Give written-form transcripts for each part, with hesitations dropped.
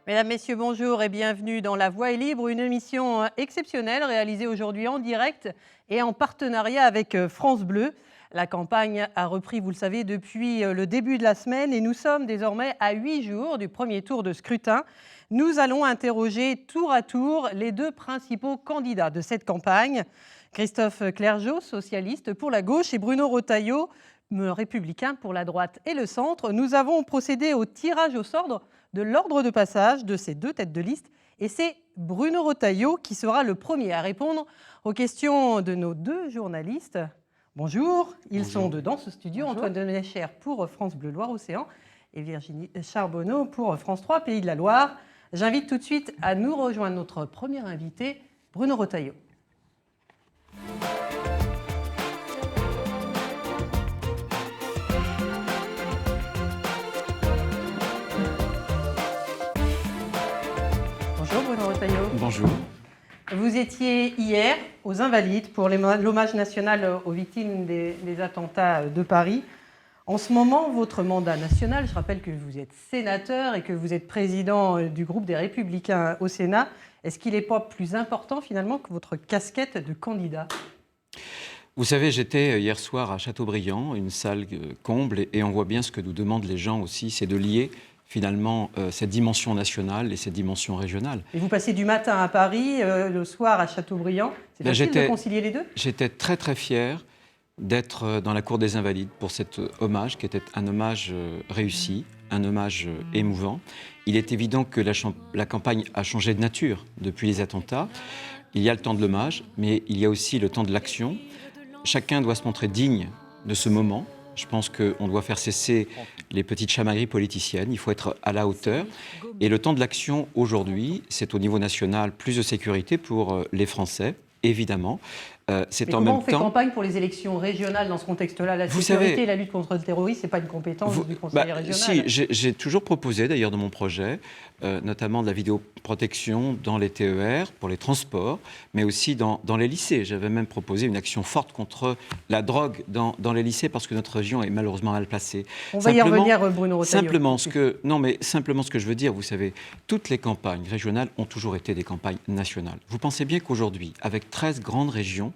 Mesdames, Messieurs, bonjour et bienvenue dans La Voix est libre, une émission exceptionnelle réalisée aujourd'hui en direct et en partenariat avec France Bleu. La campagne a repris, vous le savez, depuis le début de la semaine et nous sommes désormais à 8 jours du premier tour de scrutin. Nous allons interroger tour à tour les deux principaux candidats de cette campagne. Christophe Clergeau, socialiste pour la gauche, et Bruno Retailleau, républicain pour la droite et le centre. Nous avons procédé au tirage au sort de l'ordre de passage de ces deux têtes de liste. Et c'est Bruno Retailleau qui sera le premier à répondre aux questions de nos deux journalistes. Bonjour, ils sont dans ce studio. Bonjour. Antoine Denecher pour France Bleu Loire-Océan et Virginie Charbonneau pour France 3 Pays de la Loire. J'invite tout de suite à nous rejoindre notre premier invité, Bruno Retailleau. Bonjour Bruno Retailleau. Bonjour. Vous étiez hier aux Invalides pour l'hommage national aux victimes des attentats de Paris. En ce moment, votre mandat national, je rappelle que vous êtes sénateur et que vous êtes président du groupe des Républicains au Sénat, est-ce qu'il n'est pas plus important finalement que votre casquette de candidat ? Vous savez, j'étais hier soir à Châteaubriand, une salle comble, et on voit bien ce que nous demandent les gens aussi, c'est de lier finalement cette dimension nationale et cette dimension régionale. Et vous passez du matin à Paris, le soir à Châteaubriand. C'est facile de concilier les deux ? J'étais très très fier d'être dans la cour des Invalides pour cet hommage qui était un hommage réussi, un hommage émouvant. Il est évident que la campagne a changé de nature depuis les attentats. Il y a le temps de l'hommage, mais il y a aussi le temps de l'action. Chacun doit se montrer digne de ce moment. Je pense qu'on doit faire cesser les petites chamailleries politiciennes. Il faut être à la hauteur. Et le temps de l'action aujourd'hui, c'est au niveau national plus de sécurité pour les Français, évidemment. C'est en même temps. Comment on fait campagne pour les élections régionales dans ce contexte-là ? La sécurité et la lutte contre le terrorisme, ce n'est pas une compétence du conseiller régional. Si, j'ai toujours proposé, d'ailleurs, dans mon projet, notamment de la vidéoprotection dans les TER, pour les transports, mais aussi dans les lycées. J'avais même proposé une action forte contre la drogue dans les lycées, parce que notre région est malheureusement mal placée. On va y revenir, Bruno Retailleau. Simplement ce que je veux dire, vous savez, toutes les campagnes régionales ont toujours été des campagnes nationales. Vous pensez bien qu'aujourd'hui, avec 13 grandes régions,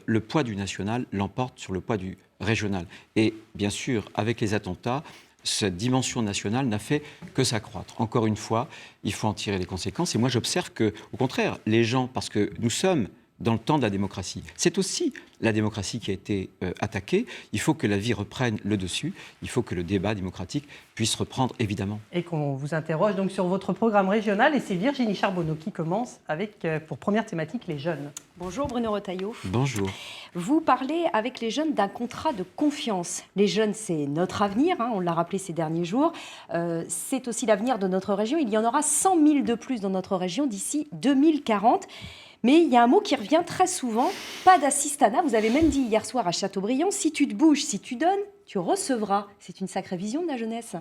le poids du national l'emporte sur le poids du régional. Et bien sûr, avec les attentats, cette dimension nationale n'a fait que s'accroître. Encore une fois, il faut en tirer les conséquences. Et moi, j'observe que, au contraire, les gens, parce que nous sommes dans le temps de la démocratie, c'est aussi la démocratie qui a été attaquée. Il faut que la vie reprenne le dessus. Il faut que le débat démocratique puisse reprendre, évidemment. Et qu'on vous interroge donc sur votre programme régional. Et c'est Virginie Charbonneau qui commence avec, pour première thématique, les jeunes. Bonjour Bruno Retailleau. Bonjour. Vous parlez avec les jeunes d'un contrat de confiance. Les jeunes, c'est notre avenir, on l'a rappelé ces derniers jours. C'est aussi l'avenir de notre région. Il y en aura 100 000 de plus dans notre région d'ici 2040. Mais il y a un mot qui revient très souvent, pas d'assistanat. Vous avez même dit hier soir à Châteaubriand, si tu te bouges, si tu donnes, tu recevras. C'est une sacrée vision de la jeunesse.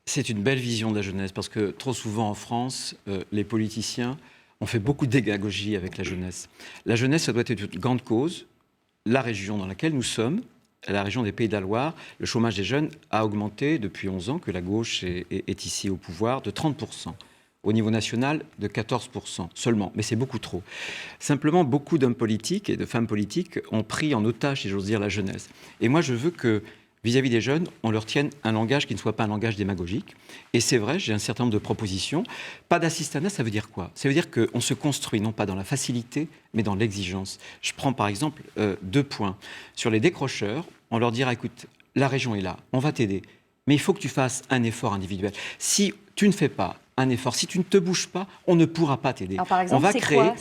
C'est une belle vision de la jeunesse, parce que trop souvent en France, les politiciens ont fait beaucoup de démagogie avec la jeunesse. La jeunesse, ça doit être une grande cause. La région dans laquelle nous sommes, la région des Pays de la Loire, le chômage des jeunes a augmenté depuis 11 ans que la gauche est ici au pouvoir de 30%. Au niveau national, de 14% seulement. Mais c'est beaucoup trop. Simplement, beaucoup d'hommes politiques et de femmes politiques ont pris en otage, si j'ose dire, la jeunesse. Et moi, je veux que, vis-à-vis des jeunes, on leur tienne un langage qui ne soit pas un langage démagogique. Et c'est vrai, j'ai un certain nombre de propositions. Pas d'assistanat, ça veut dire quoi ? Ça veut dire qu'on se construit, non pas dans la facilité, mais dans l'exigence. Je prends par exemple 2 points. Sur les décrocheurs, on leur dira, écoute, la région est là, on va t'aider. Mais il faut que tu fasses un effort individuel. Si tu ne fais pas un effort, si tu ne te bouges pas, on ne pourra pas t'aider. Alors, par exemple, on va créer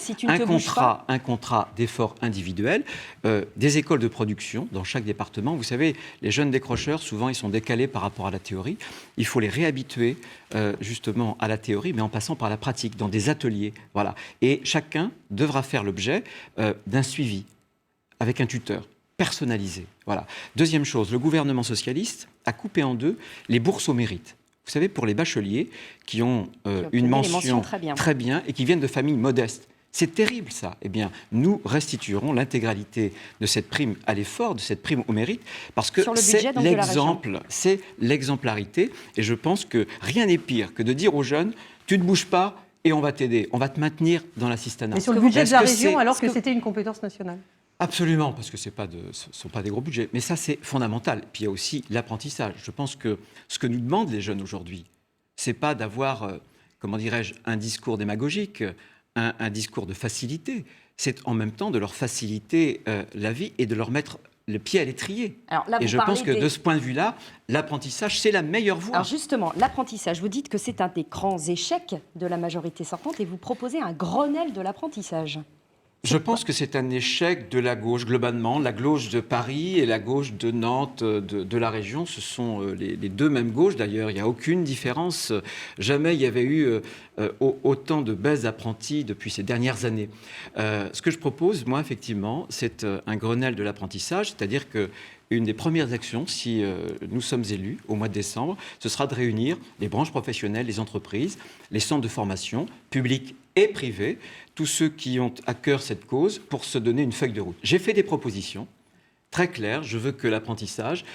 un contrat d'effort individuel, des écoles de production dans chaque département. Vous savez, les jeunes décrocheurs, souvent, ils sont décalés par rapport à la théorie. Il faut les réhabituer justement à la théorie, mais en passant par la pratique, dans des ateliers. Voilà. Et chacun devra faire l'objet d'un suivi avec un tuteur personnalisé. Voilà. Deuxième chose, le gouvernement socialiste a coupé en deux les bourses au mérite. Vous savez, pour les bacheliers qui ont une mention très bien et qui viennent de familles modestes, C'est terrible ça. Eh bien, nous restituerons l'intégralité de cette prime à l'effort, de cette prime au mérite, parce que c'est l'exemplarité. Et je pense que rien n'est pire que de dire aux jeunes, tu ne bouges pas et on va t'aider, on va te maintenir dans l'assistanat. Mais sur le budget de la région, alors que c'était une compétence nationale. Absolument, parce que ce ne sont pas des gros budgets. Mais ça, c'est fondamental. Puis il y a aussi l'apprentissage. Je pense que ce que nous demandent les jeunes aujourd'hui, ce n'est pas d'avoir, comment dirais-je, un discours démagogique, un discours de facilité. C'est en même temps de leur faciliter la vie et de leur mettre le pied à l'étrier. Et je pense que de ce point de vue-là, l'apprentissage, c'est la meilleure voie. Alors justement, l'apprentissage, vous dites que c'est un des grands échecs de la majorité sortante et vous proposez un Grenelle de l'apprentissage. Je pense que c'est un échec de la gauche, globalement. La gauche de Paris et la gauche de Nantes, de la région, ce sont les deux mêmes gauches, d'ailleurs. Il n'y a aucune différence. Jamais il y avait eu autant de baisses d'apprentis depuis ces dernières années. Ce que je propose, moi, effectivement, c'est un Grenelle de l'apprentissage, c'est-à-dire que une des premières actions, si nous sommes élus au mois de décembre, ce sera de réunir les branches professionnelles, les entreprises, les centres de formation, publics et privés, tous ceux qui ont à cœur cette cause, pour se donner une feuille de route. J'ai fait des propositions très claires. Je veux que l'apprentissage,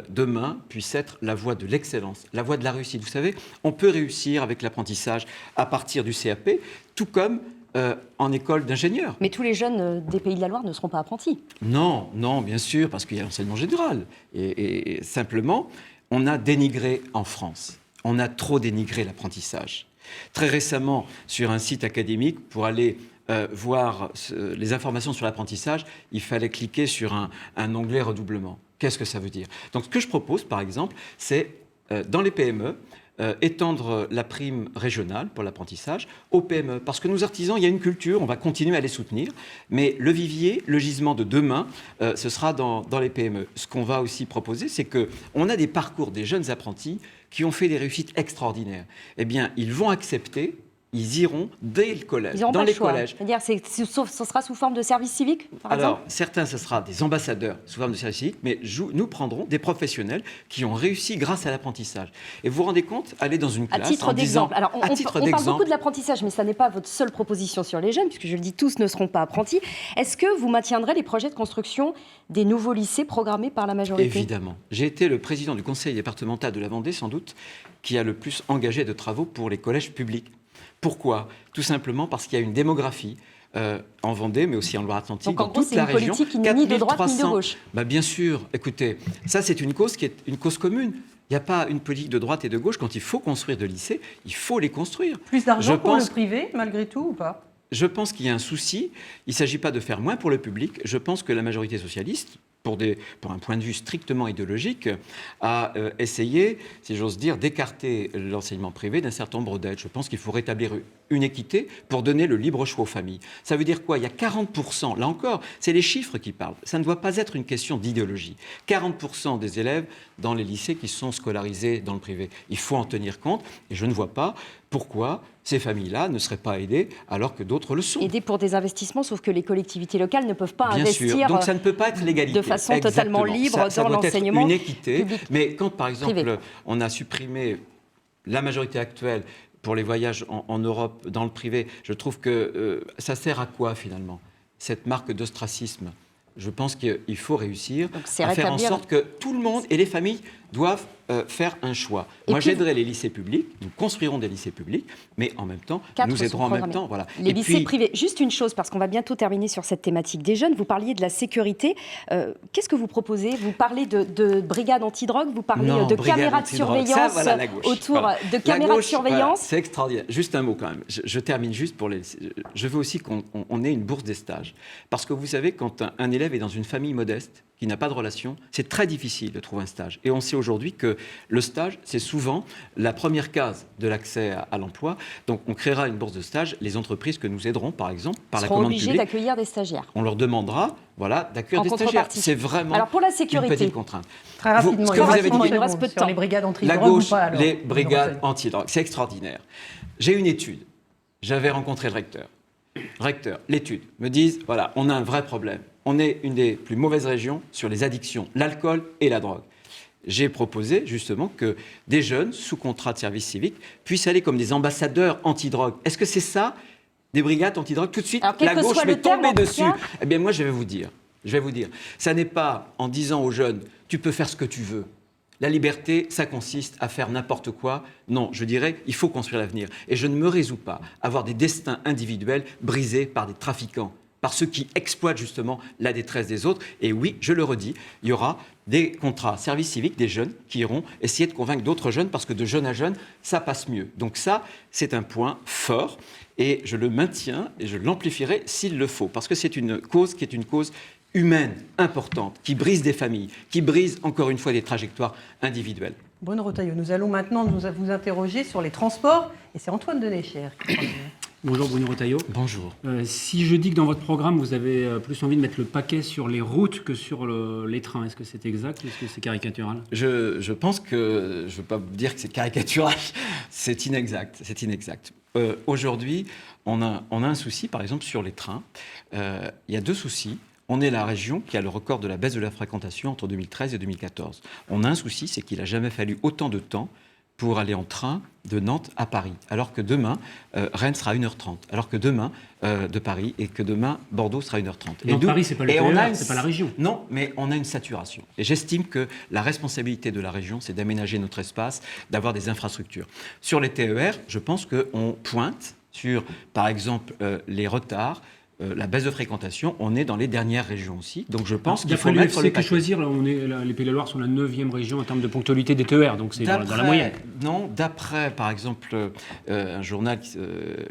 demain, puisse être la voie de l'excellence, la voie de la réussite. Vous savez, on peut réussir avec l'apprentissage à partir du CAP, tout comme en école d'ingénieur. Mais tous les jeunes des Pays de la Loire ne seront pas apprentis. Non, bien sûr, parce qu'il y a l'enseignement général. Et simplement, on a dénigré en France. On a trop dénigré l'apprentissage. Très récemment, sur un site académique, pour aller voir les informations sur l'apprentissage, il fallait cliquer sur un onglet redoublement. Qu'est-ce que ça veut dire? Donc, ce que je propose, par exemple, c'est dans les PME, étendre la prime régionale pour l'apprentissage aux PME. Parce que nos artisans, il y a une culture, on va continuer à les soutenir, mais le vivier, le gisement de demain, ce sera dans les PME. Ce qu'on va aussi proposer, c'est qu'on a des parcours des jeunes apprentis qui ont fait des réussites extraordinaires. Eh bien, ils vont accepter, ils iront dès le collège, dans les collèges. C'est-à-dire, ce sera sous forme de service civique, par exemple ? Alors, certains, ce sera des ambassadeurs sous forme de service civique, mais nous prendrons des professionnels qui ont réussi grâce à l'apprentissage. Et vous vous rendez compte, aller dans une classe à titre d'exemple. Alors, on parle beaucoup de l'apprentissage, mais ça n'est pas votre seule proposition sur les jeunes, puisque je le dis, tous ne seront pas apprentis. Est-ce que vous maintiendrez les projets de construction des nouveaux lycées programmés par la majorité ? Évidemment. J'ai été le président du conseil départemental de la Vendée, sans doute, qui a le plus engagé de travaux pour les collèges publics. Pourquoi ? Tout simplement parce qu'il y a une démographie en Vendée, mais aussi en Loire-Atlantique, dans toute la région. C'est une politique qui n'est ni de droite ni de gauche. Bien sûr, écoutez, ça c'est une cause qui est une cause commune. Il n'y a pas une politique de droite et de gauche. Quand il faut construire de lycées, il faut les construire. Plus d'argent pour le privé, malgré tout, ou pas ? Je pense qu'il y a un souci. Il ne s'agit pas de faire moins pour le public. Je pense que la majorité socialiste, pour un point de vue strictement idéologique, a essayé, si j'ose dire, d'écarter l'enseignement privé d'un certain nombre d'aides. Je pense qu'il faut rétablir une équité pour donner le libre choix aux familles. Ça veut dire quoi ? Il y a 40%, là encore, c'est les chiffres qui parlent. Ça ne doit pas être une question d'idéologie. 40% des élèves dans les lycées qui sont scolarisés dans le privé. Il faut en tenir compte et je ne vois pas pourquoi ces familles-là ne seraient pas aidées alors que d'autres le sont. Aidées pour des investissements, sauf que les collectivités locales ne peuvent pas investir. Bien sûr, donc ça ne peut pas être l'égalité. De façon totalement libre dans l'enseignement public. Ça doit être une équité, public. Mais quand par exemple Privé. on a supprimé la majorité actuelle pour les voyages en Europe dans le privé, je trouve que ça sert à quoi finalement, cette marque d'ostracisme ? Je pense qu'il faut réussir à faire en sorte que tout le monde et les familles doivent faire un choix. Moi, j'aiderai les lycées publics, nous construirons des lycées publics, mais en même temps, nous aiderons en même temps. Voilà. Les lycées privés. Juste une chose, parce qu'on va bientôt terminer sur cette thématique des jeunes. Vous parliez de la sécurité. Qu'est-ce que vous proposez ? Vous parlez de brigades antidrogue, vous parlez de caméras de surveillance autour de caméras de surveillance. C'est extraordinaire. Juste un mot quand même. Je termine juste pour les... Je veux aussi qu'on ait une bourse des stages. Parce que vous savez, quand un élève est dans une famille modeste, qui n'a pas de relation, c'est très difficile de trouver un stage. Et on sait aujourd'hui que le stage, c'est souvent la première case de l'accès à l'emploi. Donc, on créera une bourse de stage. Les entreprises que nous aiderons, par exemple, par la commande publique, seront obligées d'accueillir des stagiaires. On leur demandera, d'accueillir des stagiaires. C'est vraiment Alors, pour la sécurité, une petite contrainte. Très rapidement, ce que vous avez dit, il nous reste peu de temps. Les brigades antidrogue. La gauche, ou pas, alors, les brigades antidrogue, c'est extraordinaire. J'ai une étude. J'avais rencontré le recteur. Recteur, l'étude me disent, voilà, on a un vrai problème. On est une des plus mauvaises régions sur les addictions, l'alcool et la drogue. J'ai proposé justement que des jeunes sous contrat de service civique puissent aller comme des ambassadeurs anti-drogue. Est-ce que c'est ça des brigades antidrogue, tout de suite, Alors, quel la que gauche soit le m'est terme, tombée en tout dessus. cas. Eh bien, moi, je vais vous dire, ça n'est pas en disant aux jeunes, tu peux faire ce que tu veux. La liberté, ça consiste à faire n'importe quoi. Non, je dirais, il faut construire l'avenir. Et je ne me résous pas à voir des destins individuels brisés par des trafiquants, par ceux qui exploitent justement la détresse des autres. Et oui, je le redis, il y aura des contrats service civique, des jeunes qui iront essayer de convaincre d'autres jeunes, parce que de jeune à jeune, ça passe mieux. Donc ça, c'est un point fort, et je le maintiens, et je l'amplifierai s'il le faut, parce que c'est une cause qui est une cause humaine, importante, qui brise des familles, qui brise, encore une fois, des trajectoires individuelles. Bruno Retailleau, nous allons maintenant vous interroger sur les transports, et c'est Antoine Denéchère qui prend le- Bonjour Bruno Retailleau. Bonjour. Si je dis que dans votre programme, vous avez plus envie de mettre le paquet sur les routes que sur les trains, est-ce que c'est exact ou est-ce que c'est caricatural ? Je pense que, je ne veux pas vous dire que c'est caricatural, c'est inexact. Aujourd'hui, on a un souci, par exemple, sur les trains. Il y a deux soucis. On est la région qui a le record de la baisse de la fréquentation entre 2013 et 2014. On a un souci, c'est qu'il n'a jamais fallu autant de temps pour aller en train de Nantes à Paris, alors que demain, Rennes sera à 1h30, alors que demain, de Paris, et que demain, Bordeaux sera à 1h30. Donc Paris, c'est pas le TER, c'est pas la région. Non, mais on a une saturation. Et j'estime que la responsabilité de la région, c'est d'aménager notre espace, d'avoir des infrastructures. Sur les TER, je pense qu'on pointe sur, par exemple, les retards, la baisse de fréquentation, on est dans les dernières régions aussi. Donc je pense qu'il faut mettre le que paquet. choisir, là, les Pays de la Loire sont la 9e région en termes de ponctualité des TER, donc c'est dans la moyenne. Non, d'après, par exemple, un journal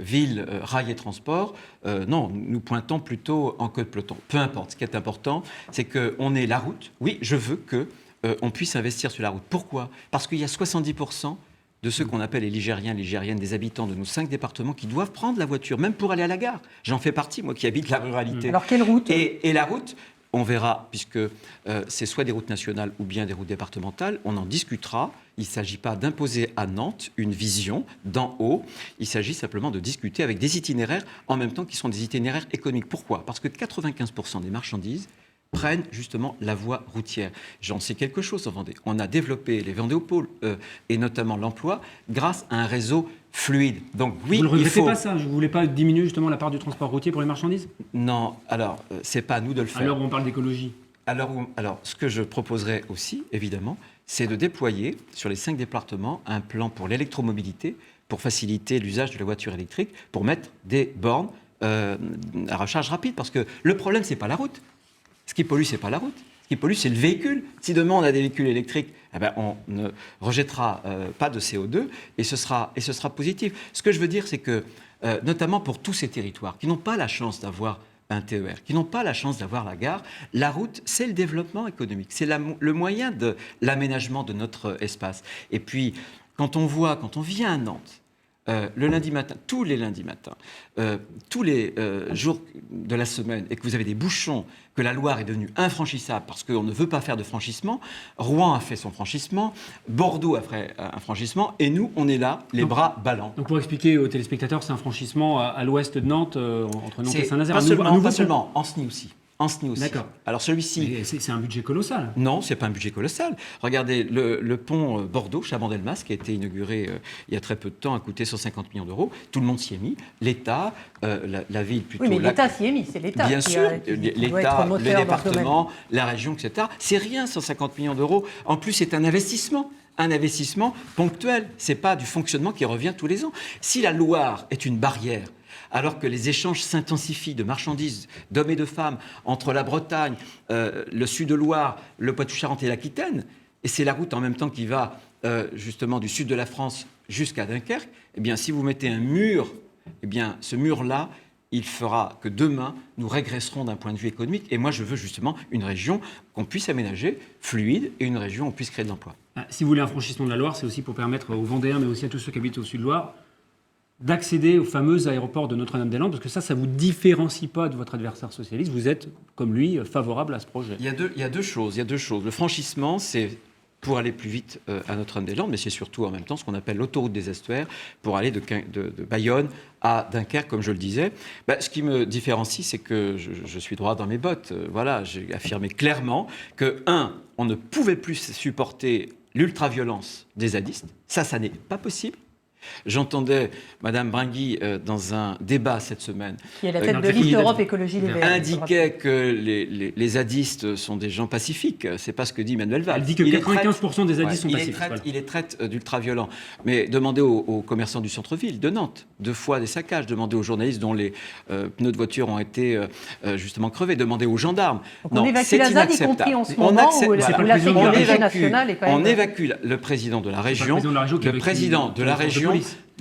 Ville, Rail et Transport, non, nous pointons plutôt en queue de peloton. Peu importe, ce qui est important, c'est qu'on ait la route. Oui, je veux qu'on puisse investir sur la route. Pourquoi ? Parce qu'il y a 70% de ceux qu'on appelle les Ligériens, Ligériennes, des habitants de nos 5 départements qui doivent prendre la voiture, même pour aller à la gare. J'en fais partie, moi qui habite la ruralité. Alors, quelle route ? Et la route, on verra, puisque c'est soit des routes nationales ou bien des routes départementales, on en discutera. Il ne s'agit pas d'imposer à Nantes une vision d'en haut. Il s'agit simplement de discuter avec des itinéraires, en même temps qui sont des itinéraires économiques. Pourquoi ? Parce que 95% des marchandises prennent justement la voie routière. J'en sais quelque chose en Vendée. On a développé les Vendéopoles et notamment l'emploi grâce à un réseau fluide. Donc oui, vous ne regrettez il faut... pas ça ? Vous ne voulez pas diminuer justement la part du transport routier pour les marchandises ? Non, alors, c'est pas à nous de le faire. À l'heure où on parle d'écologie. Alors, ce que je proposerais aussi, évidemment, c'est de déployer sur les 5 départements un plan pour l'électromobilité, pour faciliter l'usage de la voiture électrique, pour mettre des bornes à recharge rapide. Parce que le problème, c'est pas la route. Ce qui pollue, c'est pas la route. Ce qui pollue, c'est le véhicule. Si demain on a des véhicules électriques, eh ben, on ne rejettera pas de CO2 et ce sera positif. Ce que je veux dire, c'est que, notamment pour tous ces territoires qui n'ont pas la chance d'avoir un TER, qui n'ont pas la chance d'avoir la gare, la route, c'est le développement économique, c'est le moyen de l'aménagement de notre espace. Et puis, quand on vient à Nantes, le lundi matin, tous les lundis matins, tous les jours de la semaine, et que vous avez des bouchons, que la Loire est devenue infranchissable parce qu'on ne veut pas faire de franchissement, Rouen a fait son franchissement, Bordeaux a fait un franchissement, et nous, on est là, les bras ballants. Donc pour expliquer aux téléspectateurs, c'est un franchissement à l'ouest de Nantes, entre Nantes et Saint-Nazaire. Pas seulement, Ancenis aussi. D'accord. Alors celui-ci... C'est un budget colossal. Non, c'est pas un budget colossal. Regardez, le pont Bordeaux, Chabandelmas, qui a été inauguré il y a très peu de temps, a coûté 150 millions d'euros. Tout le monde s'y est mis. L'État, la ville plutôt... Oui, mais l'État s'y est mis, c'est l'État. Bien sûr, l'État, le département, le la région, etc. C'est rien, 150 millions d'euros. En plus, c'est un investissement. Un investissement ponctuel. C'est pas du fonctionnement qui revient tous les ans. Si la Loire est une barrière, alors que les échanges s'intensifient de marchandises, d'hommes et de femmes, entre la Bretagne, le Sud-de-Loire, le Poitou-Charentes et l'Aquitaine, et c'est la route en même temps qui va justement du sud de la France jusqu'à Dunkerque, eh bien, si vous mettez un mur, eh bien, ce mur-là, il fera que demain, nous régresserons d'un point de vue économique. Et moi, je veux justement une région qu'on puisse aménager, fluide, et une région où on puisse créer de l'emploi. Si vous voulez un franchissement de la Loire, c'est aussi pour permettre aux Vendéens, mais aussi à tous ceux qui habitent au Sud-Loire, d'accéder au fameux aéroport de Notre-Dame-des-Landes, parce que ça ne vous différencie pas de votre adversaire socialiste. Vous êtes, comme lui, favorable à ce projet. Il y a deux choses. Le franchissement, c'est pour aller plus vite à Notre-Dame-des-Landes, mais c'est surtout en même temps ce qu'on appelle l'autoroute des estuaires, pour aller de Bayonne à Dunkerque, comme je le disais. Ce qui me différencie, c'est que je suis droit dans mes bottes. Voilà, j'ai affirmé clairement que, on ne pouvait plus supporter l'ultra-violence des zadistes. Ça n'est pas possible. J'entendais Mme Bringui dans un débat cette semaine. Qui est la tête de qui liste Europe Écologie Les Verts. indiquait que les zadistes sont des gens pacifiques. C'est pas ce que dit Manuel Valls. Elle dit que 95% des zadistes sont pacifiques. Il les traite d'ultra-violents. Mais demandez aux commerçants du centre-ville de Nantes, 2 fois des saccages. Demandez aux journalistes dont les pneus de voiture ont été justement crevés. Demandez aux gendarmes. Donc on évacue la ZAD, y compris en ce moment où la sécurité nationale est quand même... On évacue le président de la région.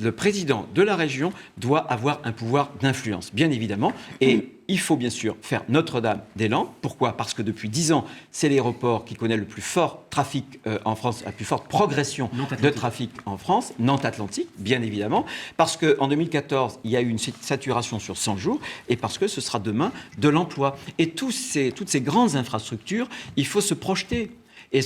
Le président de la région doit avoir un pouvoir d'influence, bien évidemment. Et il faut bien sûr faire Notre-Dame-des-Landes. Pourquoi ? Parce que depuis 10 ans, c'est l'aéroport qui connaît le plus fort trafic en France, la plus forte progression de trafic en France, Nantes-Atlantique, bien évidemment. Parce qu'en 2014, il y a eu une saturation sur 100 jours et parce que ce sera demain de l'emploi. Et toutes ces grandes infrastructures, il faut se projeter. Et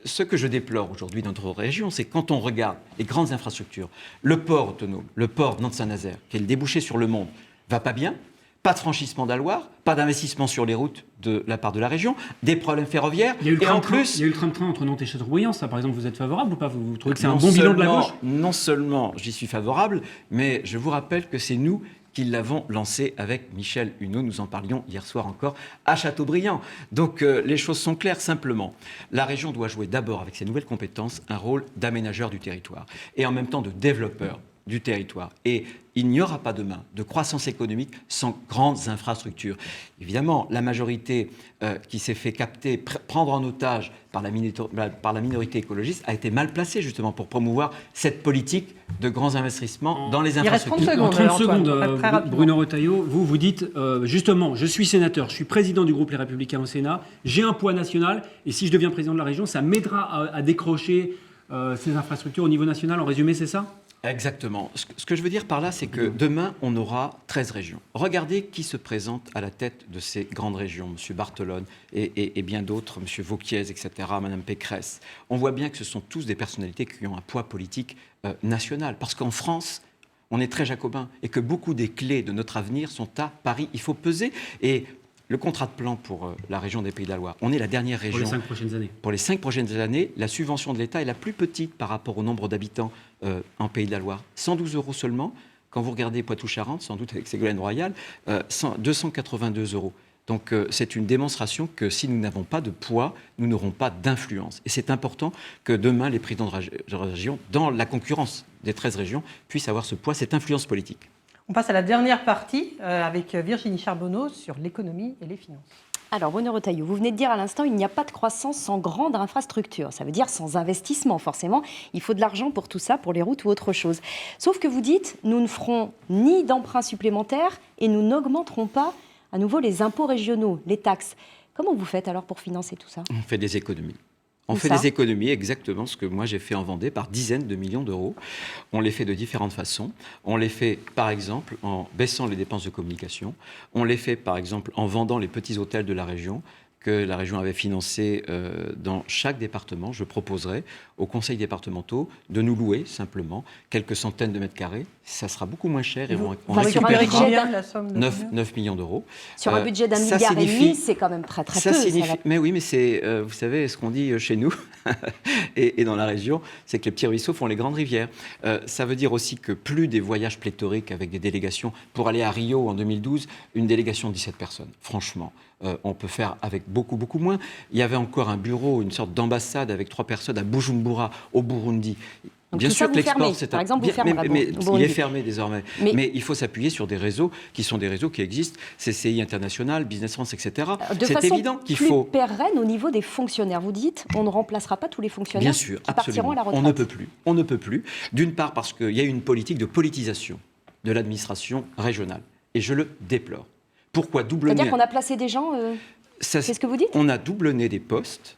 ce que je déplore aujourd'hui dans notre région, c'est quand on regarde les grandes infrastructures, le port autonome, le port de Nantes-Saint-Nazaire, qui est le débouché sur le monde, va pas bien, pas de franchissement d'Alloire, pas d'investissement sur les routes de la part de la région, des problèmes ferroviaires, il y a eu le train entre Nantes et Châteaubriand, ça par exemple, vous êtes favorable ou pas ? Vous trouvez que c'est un bon bilan de la gauche ? Non seulement j'y suis favorable, mais je vous rappelle que c'est nous qui l'avons lancé avec Michel Huneau. Nous en parlions hier soir encore à Châteaubriand. Donc les choses sont claires simplement. La région doit jouer d'abord avec ses nouvelles compétences un rôle d'aménageur du territoire et en même temps de développeur du territoire. Et il n'y aura pas demain de croissance économique sans grandes infrastructures. Évidemment, la majorité qui s'est fait capter, prendre en otage par la minorité écologiste a été mal placée justement pour promouvoir cette politique de grands investissements dans les infrastructures. Il reste 30 secondes. En 30 secondes, Bruno Retailleau, vous dites justement, je suis sénateur, je suis président du groupe Les Républicains au Sénat, j'ai un poids national et si je deviens président de la région, ça m'aidera à décrocher ces infrastructures au niveau national. En résumé, c'est ça ? Exactement. Ce que je veux dire par là, c'est que demain, on aura 13 régions. Regardez qui se présente à la tête de ces grandes régions, M. Barthelone et bien d'autres, M. Vauquiez, etc., Mme Pécresse. On voit bien que ce sont tous des personnalités qui ont un poids politique national. Parce qu'en France, on est très jacobin et que beaucoup des clés de notre avenir sont à Paris. Il faut peser. Et le contrat de plan pour la région des Pays de la Loire, on est la dernière région. Pour les 5 prochaines années. Pour les 5 prochaines années, la subvention de l'État est la plus petite par rapport au nombre d'habitants en Pays de la Loire. 112 € seulement. Quand vous regardez Poitou-Charentes, sans doute avec Ségolène Royal, 282 €. Donc c'est une démonstration que si nous n'avons pas de poids, nous n'aurons pas d'influence. Et c'est important que demain, les présidents de région, dans la concurrence des 13 régions, puissent avoir ce poids, cette influence politique. On passe à la dernière partie avec Virginie Charbonneau sur l'économie et les finances. Alors, Bruno Retailleau, vous venez de dire à l'instant, il n'y a pas de croissance sans grande infrastructure. Ça veut dire sans investissement, forcément. Il faut de l'argent pour tout ça, pour les routes ou autre chose. Sauf que vous dites, nous ne ferons ni d'emprunts supplémentaires et nous n'augmenterons pas à nouveau les impôts régionaux, les taxes. Comment vous faites alors pour financer tout ça ? On fait des économies. On fait des économies, exactement ce que moi j'ai fait en Vendée, par dizaines de millions d'euros. On les fait de différentes façons. On les fait, par exemple, en baissant les dépenses de communication. On les fait, par exemple, en vendant les petits hôtels de la région que la région avait financé dans chaque département. Je proposerai aux conseils départementaux de nous louer simplement quelques centaines de mètres carrés. Ça sera beaucoup moins cher et on récupérera combien la somme de 9 millions d'euros. Sur un budget d'1,5 milliard, c'est quand même très peu. Mais oui, mais c'est, vous savez, ce qu'on dit chez nous et dans la région, c'est que les petits ruisseaux font les grandes rivières. Ça veut dire aussi que plus des voyages pléthoriques avec des délégations. Pour aller à Rio en 2012, une délégation de 17 personnes, franchement. On peut faire avec beaucoup, beaucoup moins. Il y avait encore un bureau, une sorte d'ambassade avec 3 personnes à Bujumbura, au Burundi. Donc bien sûr que l'export, c'est par exemple, il est fermé désormais. Mais il faut s'appuyer sur des réseaux qui sont des réseaux qui existent, CCI International, Business France, etc. C'est évident qu'il faut. De façon plus pérenne au niveau des fonctionnaires. Vous dites, on ne remplacera pas tous les fonctionnaires qui partiront à la retraite. On ne peut plus. On ne peut plus. D'une part parce qu'il y a une politique de politisation de l'administration régionale. Et je le déplore. Pourquoi doublonner ? C'est-à-dire qu'on a placé des gens... c'est ce que vous dites ? On a doublonné des postes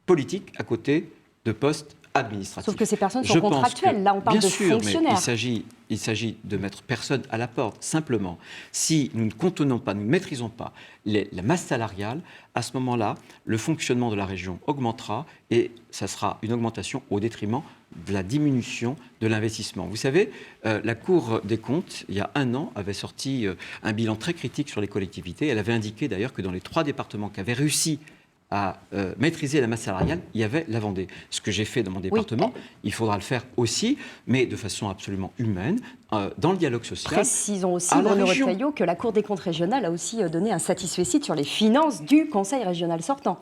politiques à côté de postes administratifs. Sauf que ces personnes sont contractuelles. Là, on parle de fonctionnaires. Bien sûr, mais il s'agit de mettre personne à la porte. Simplement, si nous ne contenons pas, nous ne maîtrisons pas la masse salariale, à ce moment-là, le fonctionnement de la région augmentera et ça sera une augmentation au détriment de la diminution de l'investissement. Vous savez, la Cour des comptes, il y a 1 an, avait sorti un bilan très critique sur les collectivités. Elle avait indiqué d'ailleurs que dans les 3 départements qui avaient réussi à maîtriser la masse salariale, il y avait la Vendée. Ce que j'ai fait dans mon département, il faudra le faire aussi, mais de façon absolument humaine, dans le dialogue social. Précisons aussi, Bruno Retailleau, que la Cour des comptes régionale a aussi donné un satisfecit sur les finances du Conseil régional sortant.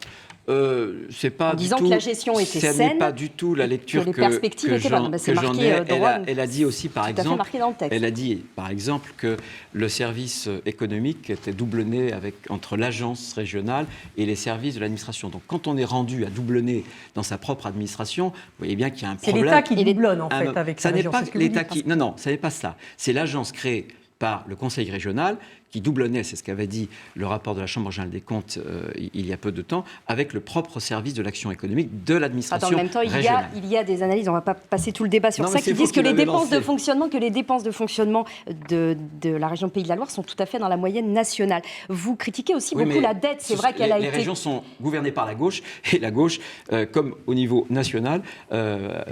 C'est pas en disant du tout, que la gestion était saine, ce n'est pas du tout la lecture que les perspectives étaient bonnes. Ben, c'est marqué elle a dit aussi, par exemple, marqué dans le texte. Elle a dit, par exemple, que le service économique était doublonné entre l'agence régionale et les services de l'administration. Donc, quand on est rendu à doublonner dans sa propre administration, vous voyez bien qu'il y a un problème. C'est l'État qui doublonne, en fait, avec ça sa région. N'est pas l'État qui... Non, ça n'est pas ça. C'est l'agence créée par le Conseil régional qui doublonnait, c'est ce qu'avait dit le rapport de la Chambre régionale des comptes il y a peu de temps, avec le propre service de l'action économique de l'administration régionale. En même temps, il y a des analyses, on ne va pas passer tout le débat sur ça, qui disent que les dépenses de fonctionnement de la région Pays de la Loire sont tout à fait dans la moyenne nationale. Vous critiquez aussi beaucoup la dette, c'est vrai qu'elle a été... Les régions sont gouvernées par la gauche, et la gauche, comme au niveau national,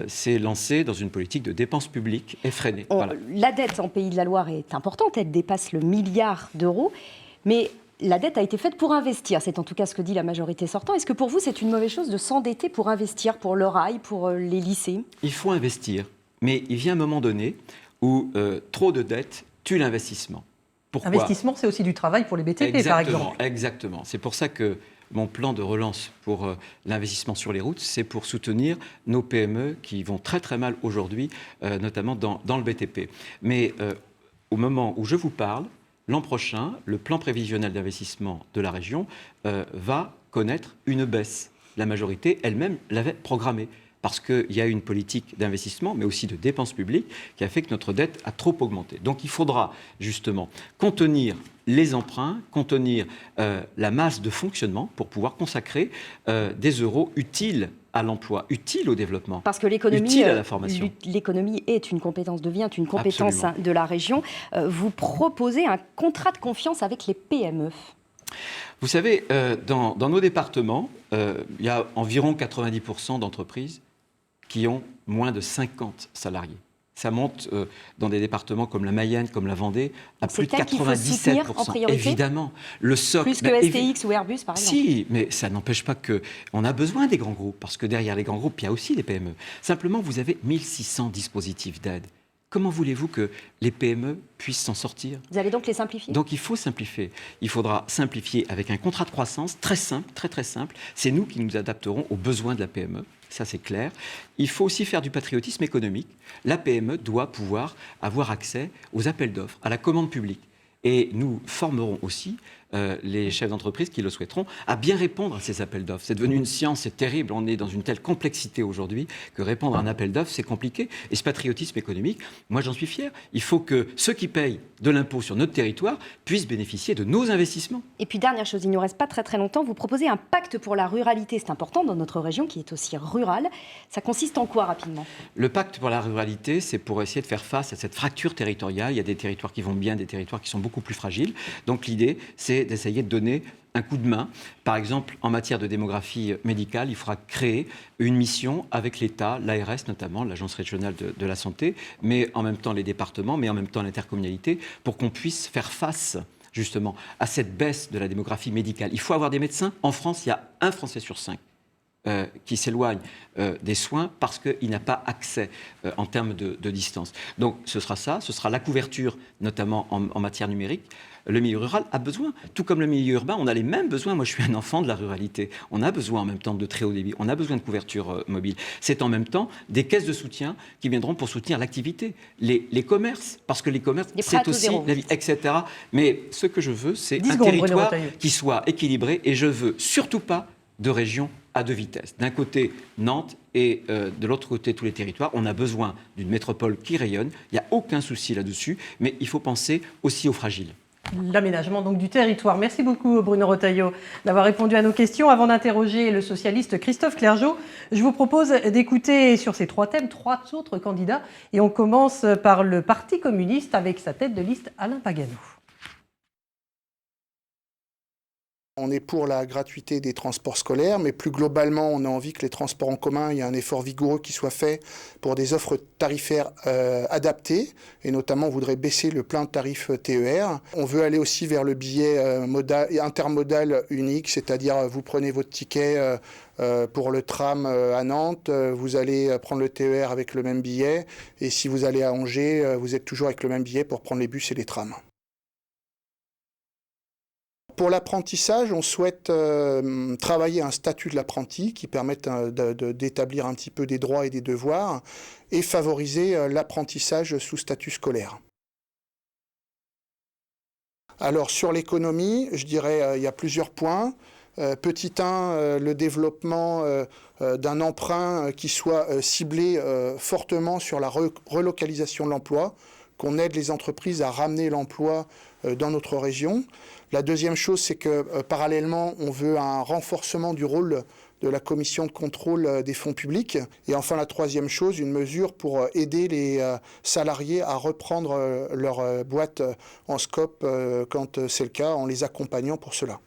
s'est lancée dans une politique de dépenses publiques effrénée. Voilà. La dette en Pays de la Loire est importante, elle dépasse le milliard d'euros, mais la dette a été faite pour investir. C'est en tout cas ce que dit la majorité sortante. Est-ce que pour vous, c'est une mauvaise chose de s'endetter pour investir, pour le rail, pour les lycées ? Il faut investir, mais il vient un moment donné où trop de dettes tue l'investissement. Pourquoi ? Investissement, c'est aussi du travail pour les BTP, par exemple. Exactement. C'est pour ça que mon plan de relance pour l'investissement sur les routes, c'est pour soutenir nos PME qui vont très très mal aujourd'hui, notamment dans le BTP. Mais au moment où je vous parle, l'an prochain, le plan prévisionnel d'investissement de la région va connaître une baisse. La majorité elle-même l'avait programmée parce qu'il y a une politique d'investissement, mais aussi de dépenses publiques, qui a fait que notre dette a trop augmenté. Donc il faudra justement contenir les emprunts, contenir la masse de fonctionnement pour pouvoir consacrer des euros utiles à l'emploi, utile au développement, parce que l'économie, utile à la formation. L'économie est une compétence, devient une compétence de la région. Vous proposez un contrat de confiance avec les PME. Vous savez, dans nos départements, il y a environ 90% d'entreprises qui ont moins de 50 salariés. Ça monte dans des départements comme la Mayenne, comme la Vendée, à plus de 97%. En priorité, évidemment, le socle. Plus que STX ou Airbus, par exemple. Si, mais ça n'empêche pas qu'on a besoin des grands groupes, parce que derrière les grands groupes, il y a aussi les PME. Simplement, vous avez 1600 dispositifs d'aide. Comment voulez-vous que les PME puissent s'en sortir ? Vous allez donc les simplifier ? Donc il faut simplifier. Il faudra simplifier avec un contrat de croissance très simple, très très simple. C'est nous qui nous adapterons aux besoins de la PME. Ça, c'est clair. Il faut aussi faire du patriotisme économique. La PME doit pouvoir avoir accès aux appels d'offres, à la commande publique. Et nous formerons aussi les chefs d'entreprise qui le souhaiteront à bien répondre à ces appels d'offres. C'est devenu une science, c'est terrible. On est dans une telle complexité aujourd'hui que répondre à un appel d'offres, c'est compliqué. Et ce patriotisme économique, moi j'en suis fier. Il faut que ceux qui payent de l'impôt sur notre territoire puissent bénéficier de nos investissements. Et puis dernière chose, il ne nous reste pas très très longtemps, vous proposez un pacte pour la ruralité. C'est important dans notre région qui est aussi rurale. Ça consiste en quoi rapidement ? Le pacte pour la ruralité, c'est pour essayer de faire face à cette fracture territoriale. Il y a des territoires qui vont bien, des territoires qui sont beaucoup plus fragiles. Donc l'idée, c'est d'essayer de donner un coup de main. Par exemple, en matière de démographie médicale, il faudra créer une mission avec l'État, l'ARS notamment, l'Agence régionale de la santé, mais en même temps les départements, mais en même temps l'intercommunalité, pour qu'on puisse faire face justement à cette baisse de la démographie médicale. Il faut avoir des médecins. En France, il y a un Français sur 5 qui s'éloigne des soins parce qu'il n'a pas accès en termes de distance. Donc ce sera ça, ce sera la couverture, notamment en matière numérique. Le milieu rural a besoin, tout comme le milieu urbain, on a les mêmes besoins. Moi, je suis un enfant de la ruralité. On a besoin en même temps de très haut débit, on a besoin de couverture mobile. C'est en même temps des caisses de soutien qui viendront pour soutenir l'activité. Les commerces, parce que les commerces, c'est aussi la vie, etc. Mais ce que je veux, c'est un territoire qui soit équilibré et je veux surtout pas de région à deux vitesses. D'un côté, Nantes et de l'autre côté, tous les territoires. On a besoin d'une métropole qui rayonne. Il n'y a aucun souci là-dessus, mais il faut penser aussi aux fragiles. L'aménagement donc du territoire. Merci beaucoup Bruno Retailleau d'avoir répondu à nos questions. Avant d'interroger le socialiste Christophe Clergeau, je vous propose d'écouter sur ces 3 thèmes 3 autres candidats. Et on commence par le Parti communiste avec sa tête de liste Alain Pagano. On est pour la gratuité des transports scolaires, mais plus globalement, on a envie que les transports en commun, il y a un effort vigoureux qui soit fait pour des offres tarifaires adaptées. Et notamment, on voudrait baisser le plein de tarifs TER. On veut aller aussi vers le billet intermodal unique, c'est-à-dire vous prenez votre ticket pour le tram à Nantes, vous allez prendre le TER avec le même billet. Et si vous allez à Angers, vous êtes toujours avec le même billet pour prendre les bus et les trams. Pour l'apprentissage, on souhaite travailler un statut de l'apprenti qui permette d'établir un petit peu des droits et des devoirs et favoriser l'apprentissage sous statut scolaire. Alors sur l'économie, je dirais il y a plusieurs points. Petit 1, le développement d'un emprunt qui soit ciblé fortement sur la relocalisation de l'emploi, qu'on aide les entreprises à ramener l'emploi dans notre région. La deuxième chose, c'est que parallèlement, on veut un renforcement du rôle de la commission de contrôle des fonds publics. Et enfin, la troisième chose, une mesure pour aider les salariés à reprendre leur boîte en scope quand c'est le cas, en les accompagnant pour cela.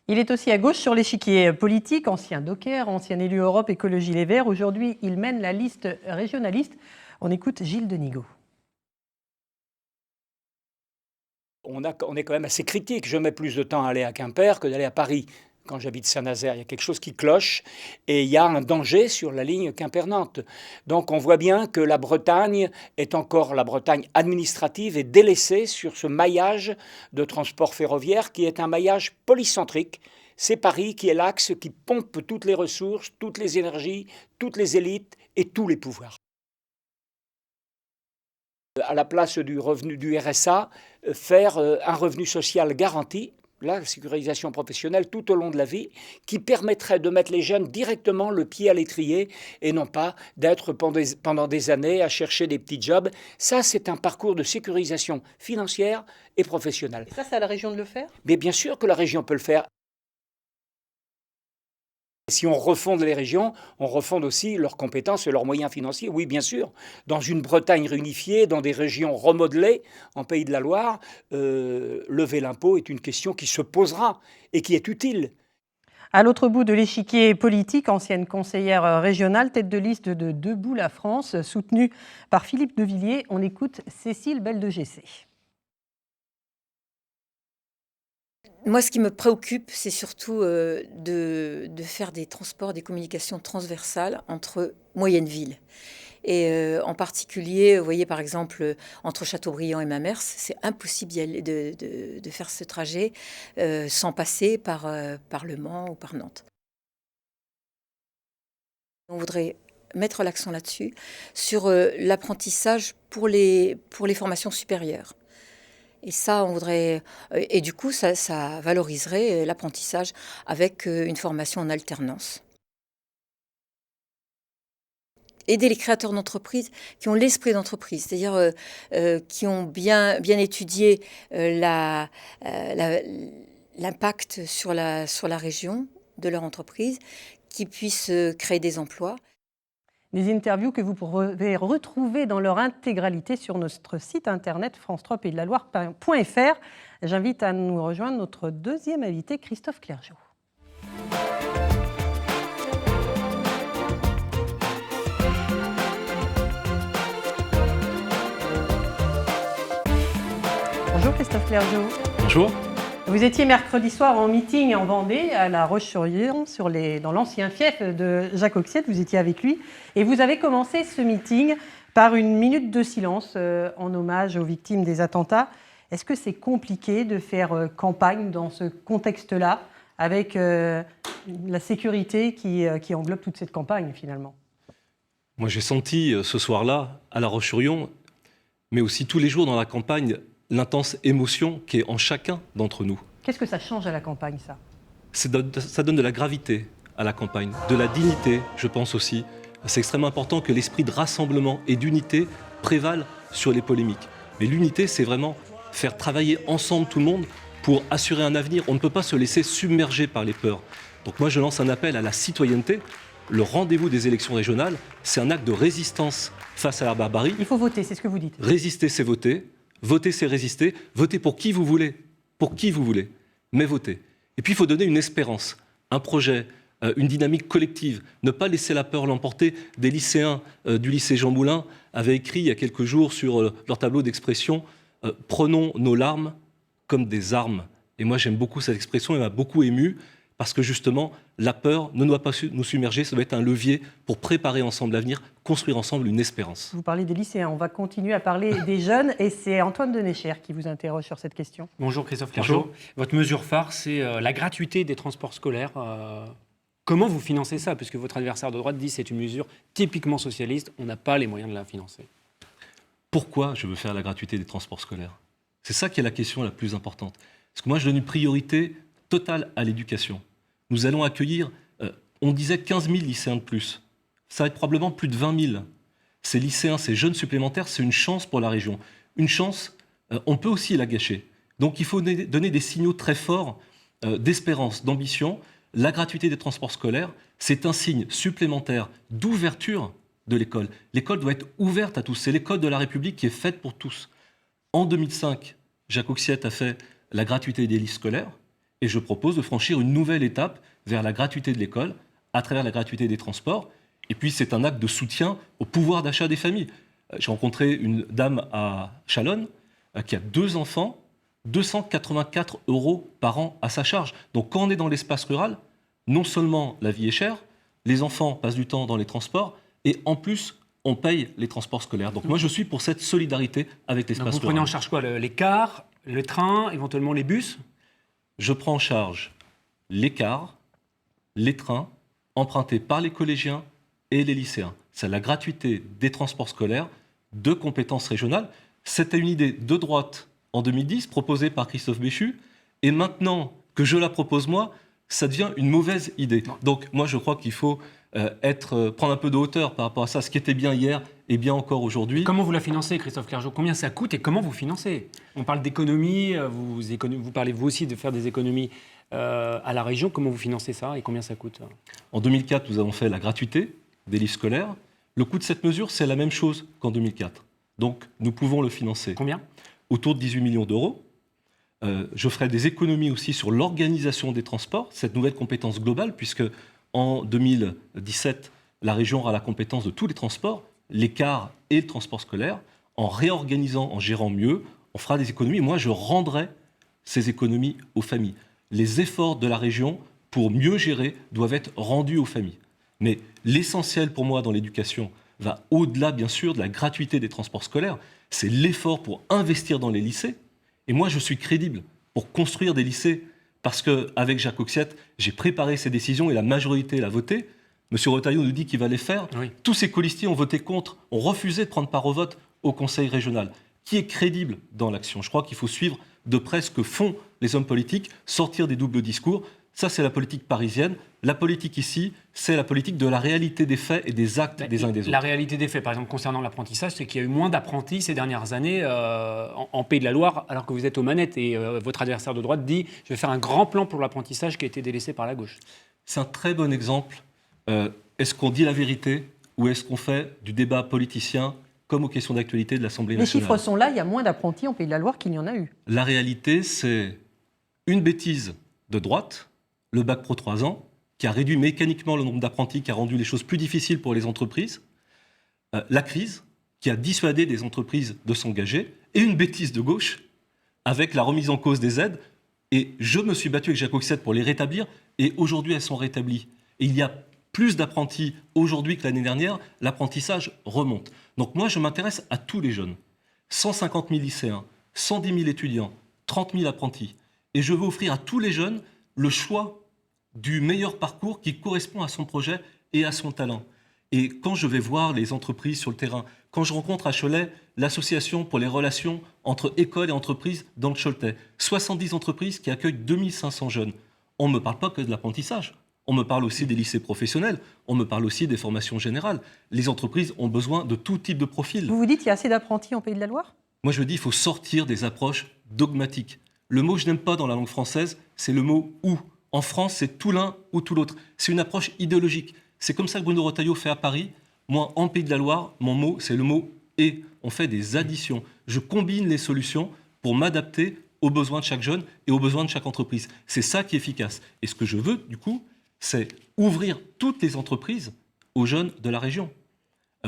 Il est aussi à gauche sur l'échiquier politique, ancien docker, ancien élu Europe Écologie Les Verts. Aujourd'hui, il mène la liste régionaliste. On écoute Gilles Denigaud. On est quand même assez critique. Je mets plus de temps à aller à Quimper que d'aller à Paris. Quand j'habite Saint-Nazaire, il y a quelque chose qui cloche et il y a un danger sur la ligne Quimper-Nantes. Donc on voit bien que la Bretagne est encore la Bretagne administrative et délaissée sur ce maillage de transport ferroviaire qui est un maillage polycentrique. C'est Paris qui est l'axe qui pompe toutes les ressources, toutes les énergies, toutes les élites et tous les pouvoirs. À la place du revenu du RSA, faire un revenu social garanti, la sécurisation professionnelle tout au long de la vie, qui permettrait de mettre les jeunes directement le pied à l'étrier et non pas d'être pendant des années à chercher des petits jobs. Ça, c'est un parcours de sécurisation financière et professionnelle. Et ça, c'est à la région de le faire ? Mais bien sûr que la région peut le faire. Si on refonde les régions, on refonde aussi leurs compétences et leurs moyens financiers. Oui, bien sûr. Dans une Bretagne réunifiée, dans des régions remodelées, en Pays de la Loire, lever l'impôt est une question qui se posera et qui est utile. À l'autre bout de l'échiquier politique, ancienne conseillère régionale, tête de liste de Debout la France, soutenue par Philippe Devilliers, on écoute Cécile Belle-de-Gessé. Moi, ce qui me préoccupe, c'est surtout de faire des transports, des communications transversales entre moyennes villes. Et en particulier, vous voyez, par exemple, entre Châteaubriand et Mamers, c'est impossible de faire ce trajet sans passer par Le Mans ou par Nantes. On voudrait mettre l'accent là-dessus, sur l'apprentissage pour les formations supérieures. Et ça, on voudrait, et du coup, ça valoriserait l'apprentissage avec une formation en alternance. Aider les créateurs d'entreprises qui ont l'esprit d'entreprise, c'est-à-dire qui ont bien étudié l'impact sur la région de leur entreprise, qui puissent créer des emplois. Des interviews que vous pouvez retrouver dans leur intégralité sur notre site internet france3pays-de-la-Loire.fr. J'invite à nous rejoindre notre deuxième invité, Christophe Clergeau. Bonjour Christophe Clergeau. Bonjour. Vous étiez mercredi soir en meeting en Vendée, à La Roche-sur-Yon, dans l'ancien fief de Jacques Oxiette. Vous étiez avec lui. Et vous avez commencé ce meeting par une minute de silence en hommage aux victimes des attentats. Est-ce que c'est compliqué de faire campagne dans ce contexte-là, avec la sécurité qui englobe toute cette campagne, finalement ? Moi, j'ai senti ce soir-là, à La Roche-sur-Yon, mais aussi tous les jours dans la campagne, l'intense émotion qui est en chacun d'entre nous. Qu'est-ce que ça change à la campagne, ça ? Ça donne de la gravité à la campagne, de la dignité, je pense aussi. C'est extrêmement important que l'esprit de rassemblement et d'unité prévale sur les polémiques. Mais l'unité, c'est vraiment faire travailler ensemble tout le monde pour assurer un avenir. On ne peut pas se laisser submerger par les peurs. Donc moi, je lance un appel à la citoyenneté. Le rendez-vous des élections régionales, c'est un acte de résistance face à la barbarie. Il faut voter, c'est ce que vous dites. Résister, c'est voter. Voter, c'est résister. Votez pour qui vous voulez. Pour qui vous voulez. Mais votez. Et puis il faut donner une espérance, un projet, une dynamique collective, ne pas laisser la peur l'emporter. Des lycéens du lycée Jean Moulin avaient écrit il y a quelques jours sur leur tableau d'expression « Prenons nos larmes comme des armes ». Et moi j'aime beaucoup cette expression, elle m'a beaucoup ému, parce que justement, la peur ne doit pas nous submerger, ça doit être un levier pour préparer ensemble l'avenir, construire ensemble une espérance. Vous parlez des lycéens, on va continuer à parler des jeunes et c'est Antoine Denécher qui vous interroge sur cette question. Bonjour Christophe Clergeau. Votre mesure phare, c'est la gratuité des transports scolaires. Comment vous financez ça? Puisque votre adversaire de droite dit que c'est une mesure typiquement socialiste, on n'a pas les moyens de la financer. Pourquoi je veux faire la gratuité des transports scolaires? C'est ça qui est la question la plus importante. Parce que moi, je donne une priorité totale à l'éducation. Nous allons accueillir, on disait 15 000 lycéens de plus. Ça va être probablement plus de 20 000. Ces lycéens, ces jeunes supplémentaires, c'est une chance pour la région. Une chance, on peut aussi la gâcher. Donc il faut donner des signaux très forts d'espérance, d'ambition. La gratuité des transports scolaires, c'est un signe supplémentaire d'ouverture de l'école. L'école doit être ouverte à tous. C'est l'école de la République qui est faite pour tous. En 2005, Jacques Auxiette a fait la gratuité des livres scolaires. Et je propose de franchir une nouvelle étape vers la gratuité de l'école, à travers la gratuité des transports. Et puis, c'est un acte de soutien au pouvoir d'achat des familles. J'ai rencontré une dame à Chalonnes qui a 2 enfants, 284 € par an à sa charge. Donc, quand on est dans l'espace rural, non seulement la vie est chère, les enfants passent du temps dans les transports, et en plus, on paye les transports scolaires. Donc, moi, je suis pour cette solidarité avec l'espace rural. Vous prenez en charge quoi? Les cars, le train, éventuellement les bus? Je prends en charge les cars, les trains empruntés par les collégiens et les lycéens. C'est la gratuité des transports scolaires de compétences régionales. C'était une idée de droite en 2010, proposée par Christophe Béchu. Et maintenant que je la propose moi, ça devient une mauvaise idée. Donc moi, je crois qu'il faut prendre un peu de hauteur par rapport à ça. Ce qui était bien hier est bien encore aujourd'hui. Comment vous la financez, Christophe Clergeau? Combien ça coûte et comment vous financez? On parle d'économie, vous parlez vous aussi de faire des économies à la région. Comment vous financez ça et combien ça coûte? En 2004, nous avons fait la gratuité des livres scolaires. Le coût de cette mesure, c'est la même chose qu'en 2004. Donc, nous pouvons le financer. Combien? Autour de 18 millions d'euros. Je ferai des économies aussi sur l'organisation des transports, cette nouvelle compétence globale, puisque en 2017, la région aura la compétence de tous les transports, les cars et le transport scolaire. En réorganisant, en gérant mieux, on fera des économies. Moi, je rendrai ces économies aux familles. Les efforts de la région pour mieux gérer doivent être rendus aux familles. Mais l'essentiel pour moi dans l'éducation va au-delà, bien sûr, de la gratuité des transports scolaires. C'est l'effort pour investir dans les lycées. Et moi, je suis crédible pour construire des lycées parce qu'avec Jacques Auxiette, j'ai préparé ces décisions et la majorité l'a voté. Monsieur Retailleau nous dit qu'il va les faire. Oui. Tous ces colistiers ont voté contre, ont refusé de prendre part au vote au Conseil régional. Qui est crédible dans l'action? Je crois qu'il faut suivre de près ce que font les hommes politiques, sortir des doubles discours. Ça, c'est la politique parisienne. La politique ici, c'est la politique de la réalité des faits et des actes des uns et des autres. La réalité des faits, par exemple, concernant l'apprentissage, c'est qu'il y a eu moins d'apprentis ces dernières années en Pays de la Loire, alors que vous êtes aux manettes. Et votre adversaire de droite dit « je vais faire un grand plan pour l'apprentissage qui a été délaissé par la gauche ». C'est un très bon exemple. Est-ce qu'on dit la vérité ou est-ce qu'on fait du débat politicien comme aux questions d'actualité de l'Assemblée nationale? Les chiffres sont là, il y a moins d'apprentis en Pays de la Loire qu'il n'y en a eu. La réalité, c'est une bêtise de droite, le bac pro 3 ans, qui a réduit mécaniquement le nombre d'apprentis, qui a rendu les choses plus difficiles pour les entreprises, la crise, qui a dissuadé des entreprises de s'engager, et une bêtise de gauche, avec la remise en cause des aides. Et je me suis battu avec Jacques Auxiette pour les rétablir, et aujourd'hui elles sont rétablies. Et il y a plus d'apprentis aujourd'hui que l'année dernière, l'apprentissage remonte. Donc moi, je m'intéresse à tous les jeunes. 150 000 lycéens, 110 000 étudiants, 30 000 apprentis. Et je veux offrir à tous les jeunes le choix du meilleur parcours qui correspond à son projet et à son talent. Et quand je vais voir les entreprises sur le terrain, quand je rencontre à Cholet l'association pour les relations entre écoles et entreprises dans le Choletais, 70 entreprises qui accueillent 2500 jeunes, on ne me parle pas que de l'apprentissage. On me parle aussi des lycées professionnels, on me parle aussi des formations générales. Les entreprises ont besoin de tout type de profil. Vous vous dites qu'il y a assez d'apprentis en Pays de la Loire? Moi, je dis qu'il faut sortir des approches dogmatiques. Le mot que je n'aime pas dans la langue française, c'est le mot « ou ». En France, c'est tout l'un ou tout l'autre. C'est une approche idéologique. C'est comme ça que Bruno Retailleau fait à Paris. Moi, en Pays de la Loire, mon mot, c'est le mot « et ». On fait des additions. Je combine les solutions pour m'adapter aux besoins de chaque jeune et aux besoins de chaque entreprise. C'est ça qui est efficace. Et ce que je veux, du coup, c'est ouvrir toutes les entreprises aux jeunes de la région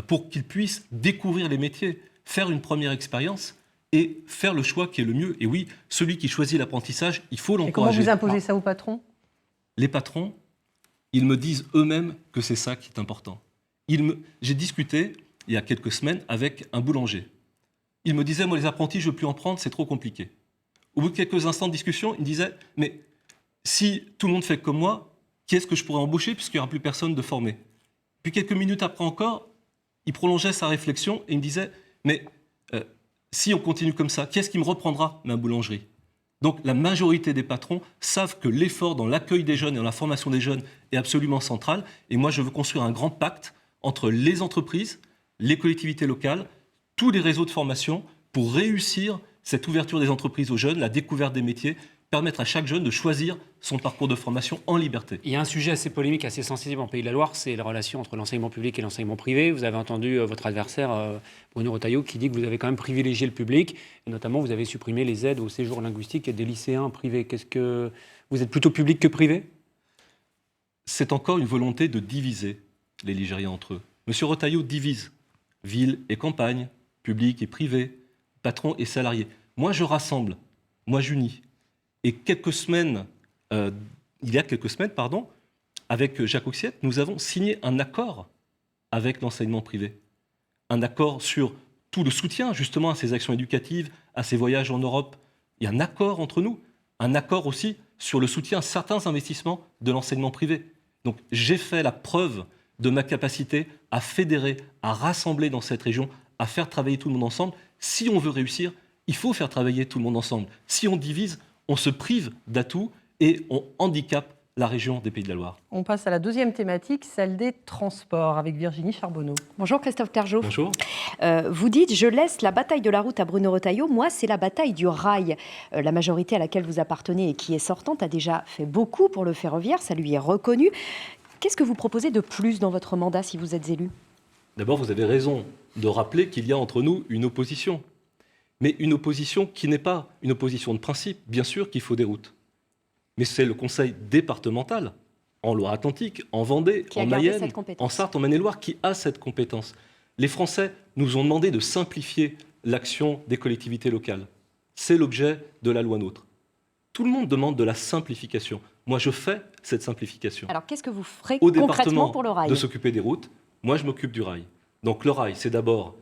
pour qu'ils puissent découvrir les métiers, faire une première expérience et faire le choix qui est le mieux. Et oui, celui qui choisit l'apprentissage, il faut Et comment l'encourager. vous imposez ça aux patrons? Les patrons, ils me disent eux-mêmes que c'est ça qui est important. J'ai discuté il y a quelques semaines avec un boulanger. Il me disait, moi les apprentis, je ne veux plus en prendre, c'est trop compliqué. Au bout de quelques instants de discussion, il me disait, mais si tout le monde fait comme moi, qui est-ce que je pourrais embaucher puisqu'il n'y aura plus personne de formé? Puis quelques minutes après encore, il prolongeait sa réflexion et il me disait, mais si on continue comme ça, qui est-ce qui me reprendra ma boulangerie? Donc la majorité des patrons savent que l'effort dans l'accueil des jeunes et dans la formation des jeunes est absolument central. Et moi, je veux construire un grand pacte entre les entreprises, les collectivités locales, tous les réseaux de formation pour réussir cette ouverture des entreprises aux jeunes, la découverte des métiers, permettre à chaque jeune de choisir son parcours de formation en liberté. Il y a un sujet assez polémique, assez sensible en Pays de la Loire, c'est la relation entre l'enseignement public et l'enseignement privé. Vous avez entendu votre adversaire, Bruno Retailleau, qui dit que vous avez quand même privilégié le public, et notamment vous avez supprimé les aides au séjour linguistique des lycéens privés. Qu'est-ce que vous êtes plutôt public que privé? C'est encore une volonté de diviser les Ligériens entre eux. Monsieur Retailleau divise ville et campagne, public et privé, patron et salarié. Moi, je rassemble, moi, j'unis. Et il y a quelques semaines, avec Jacques Auxiette, nous avons signé un accord avec l'enseignement privé. Un accord sur tout le soutien, justement, à ces actions éducatives, à ces voyages en Europe. Il y a un accord entre nous. Un accord aussi sur le soutien à certains investissements de l'enseignement privé. Donc, j'ai fait la preuve de ma capacité à fédérer, à rassembler dans cette région, à faire travailler tout le monde ensemble. Si on veut réussir, il faut faire travailler tout le monde ensemble. Si on divise, on se prive d'atouts et on handicape la région des Pays de la Loire. On passe à la deuxième thématique, celle des transports, avec Virginie Charbonneau. Bonjour Christophe Clergeau. Bonjour. Vous dites, je laisse la bataille de la route à Bruno Retailleau. Moi, c'est la bataille du rail. La majorité à laquelle vous appartenez et qui est sortante a déjà fait beaucoup pour le ferroviaire, ça lui est reconnu. Qu'est-ce que vous proposez de plus dans votre mandat si vous êtes élu? D'abord, vous avez raison de rappeler qu'il y a entre nous une opposition. Mais une opposition qui n'est pas une opposition de principe. Bien sûr qu'il faut des routes. Mais c'est le conseil départemental, en Loire-Atlantique, en Vendée, en Mayenne, en Sarthe, en Maine-et-Loire, qui a cette compétence. Les Français nous ont demandé de simplifier l'action des collectivités locales. C'est l'objet de la loi NOTRe. Tout le monde demande de la simplification. Moi, je fais cette simplification. Alors, qu'est-ce que vous ferez Au concrètement département pour le rail? de s'occuper des routes, moi, je m'occupe du rail. Donc, le rail, c'est d'abord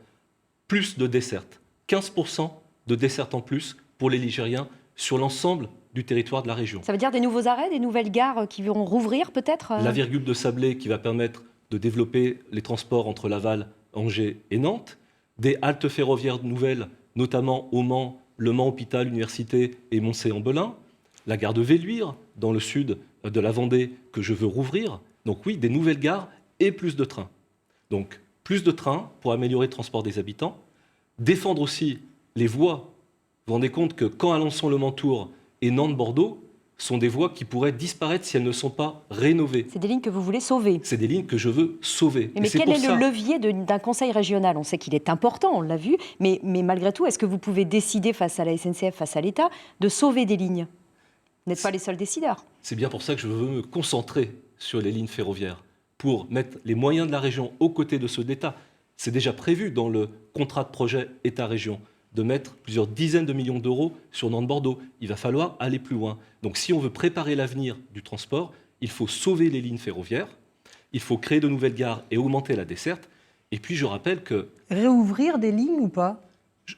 plus de dessertes. 15% de dessertes en plus pour les Ligériens sur l'ensemble du territoire de la région. Ça veut dire des nouveaux arrêts, des nouvelles gares qui vont rouvrir peut-être? La virgule de Sablé qui va permettre de développer les transports entre Laval, Angers et Nantes. Des haltes ferroviaires nouvelles, notamment au Mans, Le Mans Hôpital, Université et Moncé-en-Belin. La gare de Velluire, dans le sud de la Vendée, que je veux rouvrir. Donc oui, des nouvelles gares et plus de trains. Donc plus de trains pour améliorer le transport des habitants. Défendre aussi les voies. Vous vous rendez compte que quand Alençon-le-Mantour et Nantes-Bordeaux sont des voies qui pourraient disparaître si elles ne sont pas rénovées. C'est des lignes que vous voulez sauver. C'est des lignes que je veux sauver. Mais quel est le levier d'un conseil régional? On sait qu'il est important, on l'a vu, mais malgré tout, est-ce que vous pouvez décider face à la SNCF, face à l'État, de sauver des lignes? Vous n'êtes pas les seuls décideurs. C'est bien pour ça que je veux me concentrer sur les lignes ferroviaires, pour mettre les moyens de la région aux côtés de ceux de l'État. C'est déjà prévu dans le contrat de projet État-région de mettre plusieurs dizaines de millions d'euros sur Nantes-Bordeaux. Il va falloir aller plus loin. Donc si on veut préparer l'avenir du transport, il faut sauver les lignes ferroviaires, il faut créer de nouvelles gares et augmenter la desserte. Et puis je rappelle que... Réouvrir des lignes ou pas?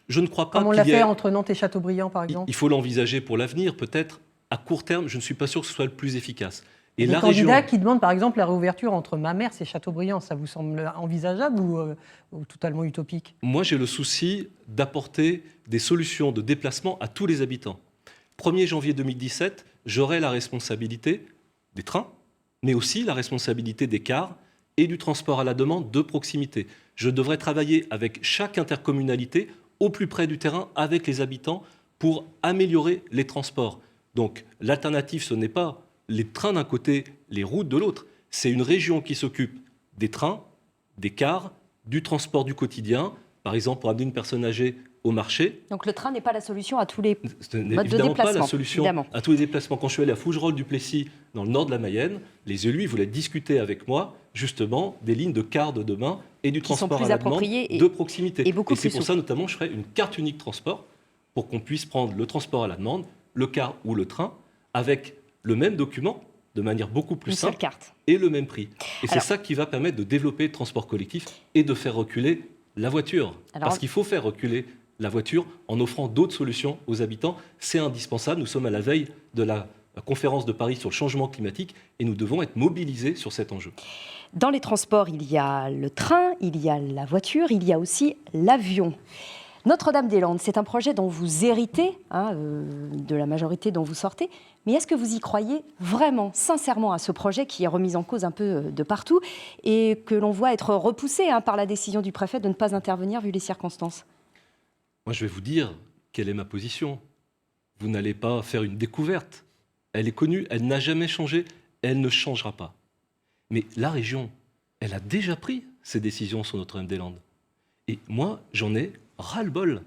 Je ne crois pas comme on l'a fait entre Nantes et Châteaubriand, par exemple. Il faut l'envisager pour l'avenir, peut-être. À court terme, je ne suis pas sûr que ce soit le plus efficace. Et les candidats qui demandent, par exemple, la réouverture entre Mamers et Châteaubriand, ça vous semble envisageable ou totalement utopique? Moi, j'ai le souci d'apporter des solutions de déplacement à tous les habitants. 1er janvier 2017, j'aurai la responsabilité des trains, mais aussi la responsabilité des cars et du transport à la demande de proximité. Je devrais travailler avec chaque intercommunalité au plus près du terrain avec les habitants pour améliorer les transports. Donc l'alternative, ce n'est pas les trains d'un côté, les routes de l'autre. C'est une région qui s'occupe des trains, des cars, du transport du quotidien. Par exemple, pour amener une personne âgée au marché. Donc le train n'est pas la solution à tous les Ce n'est modes de évidemment pas la déplacement. solution Évidemment. à tous les déplacements. Quand je suis allé à Fougerolles-du-Plessis, dans le nord de la Mayenne, les élus ils voulaient discuter avec moi, justement, des lignes de car de demain et du Qui sont transport plus à la demande appropriées et- de proximité. et beaucoup c'est plus pour ça, notamment, je ferai une carte unique transport pour qu'on puisse prendre le transport à la demande, le car ou le train, avec le même document, de manière beaucoup plus Une seule simple, carte. et le même prix. Et c'est Alors- ça qui va permettre de développer le transport collectif et de faire reculer la voiture. Alors- Parce qu'il faut faire reculer la voiture en offrant d'autres solutions aux habitants. C'est indispensable. Nous sommes à la veille de la conférence de Paris sur le changement climatique et nous devons être mobilisés sur cet enjeu. Dans les transports, il y a le train, il y a la voiture, il y a aussi l'avion. Notre-Dame-des-Landes, c'est un projet dont vous héritez, de la majorité dont vous sortez. Mais est-ce que vous y croyez vraiment, sincèrement, à ce projet qui est remis en cause un peu de partout et que l'on voit être repoussé par la décision du préfet de ne pas intervenir vu les circonstances? Moi, je vais vous dire quelle est ma position. Vous n'allez pas faire une découverte. Elle est connue, elle n'a jamais changé, elle ne changera pas. Mais la région, elle a déjà pris ses décisions sur Notre-Dame-des-Landes. Et moi, j'en ai ras-le-bol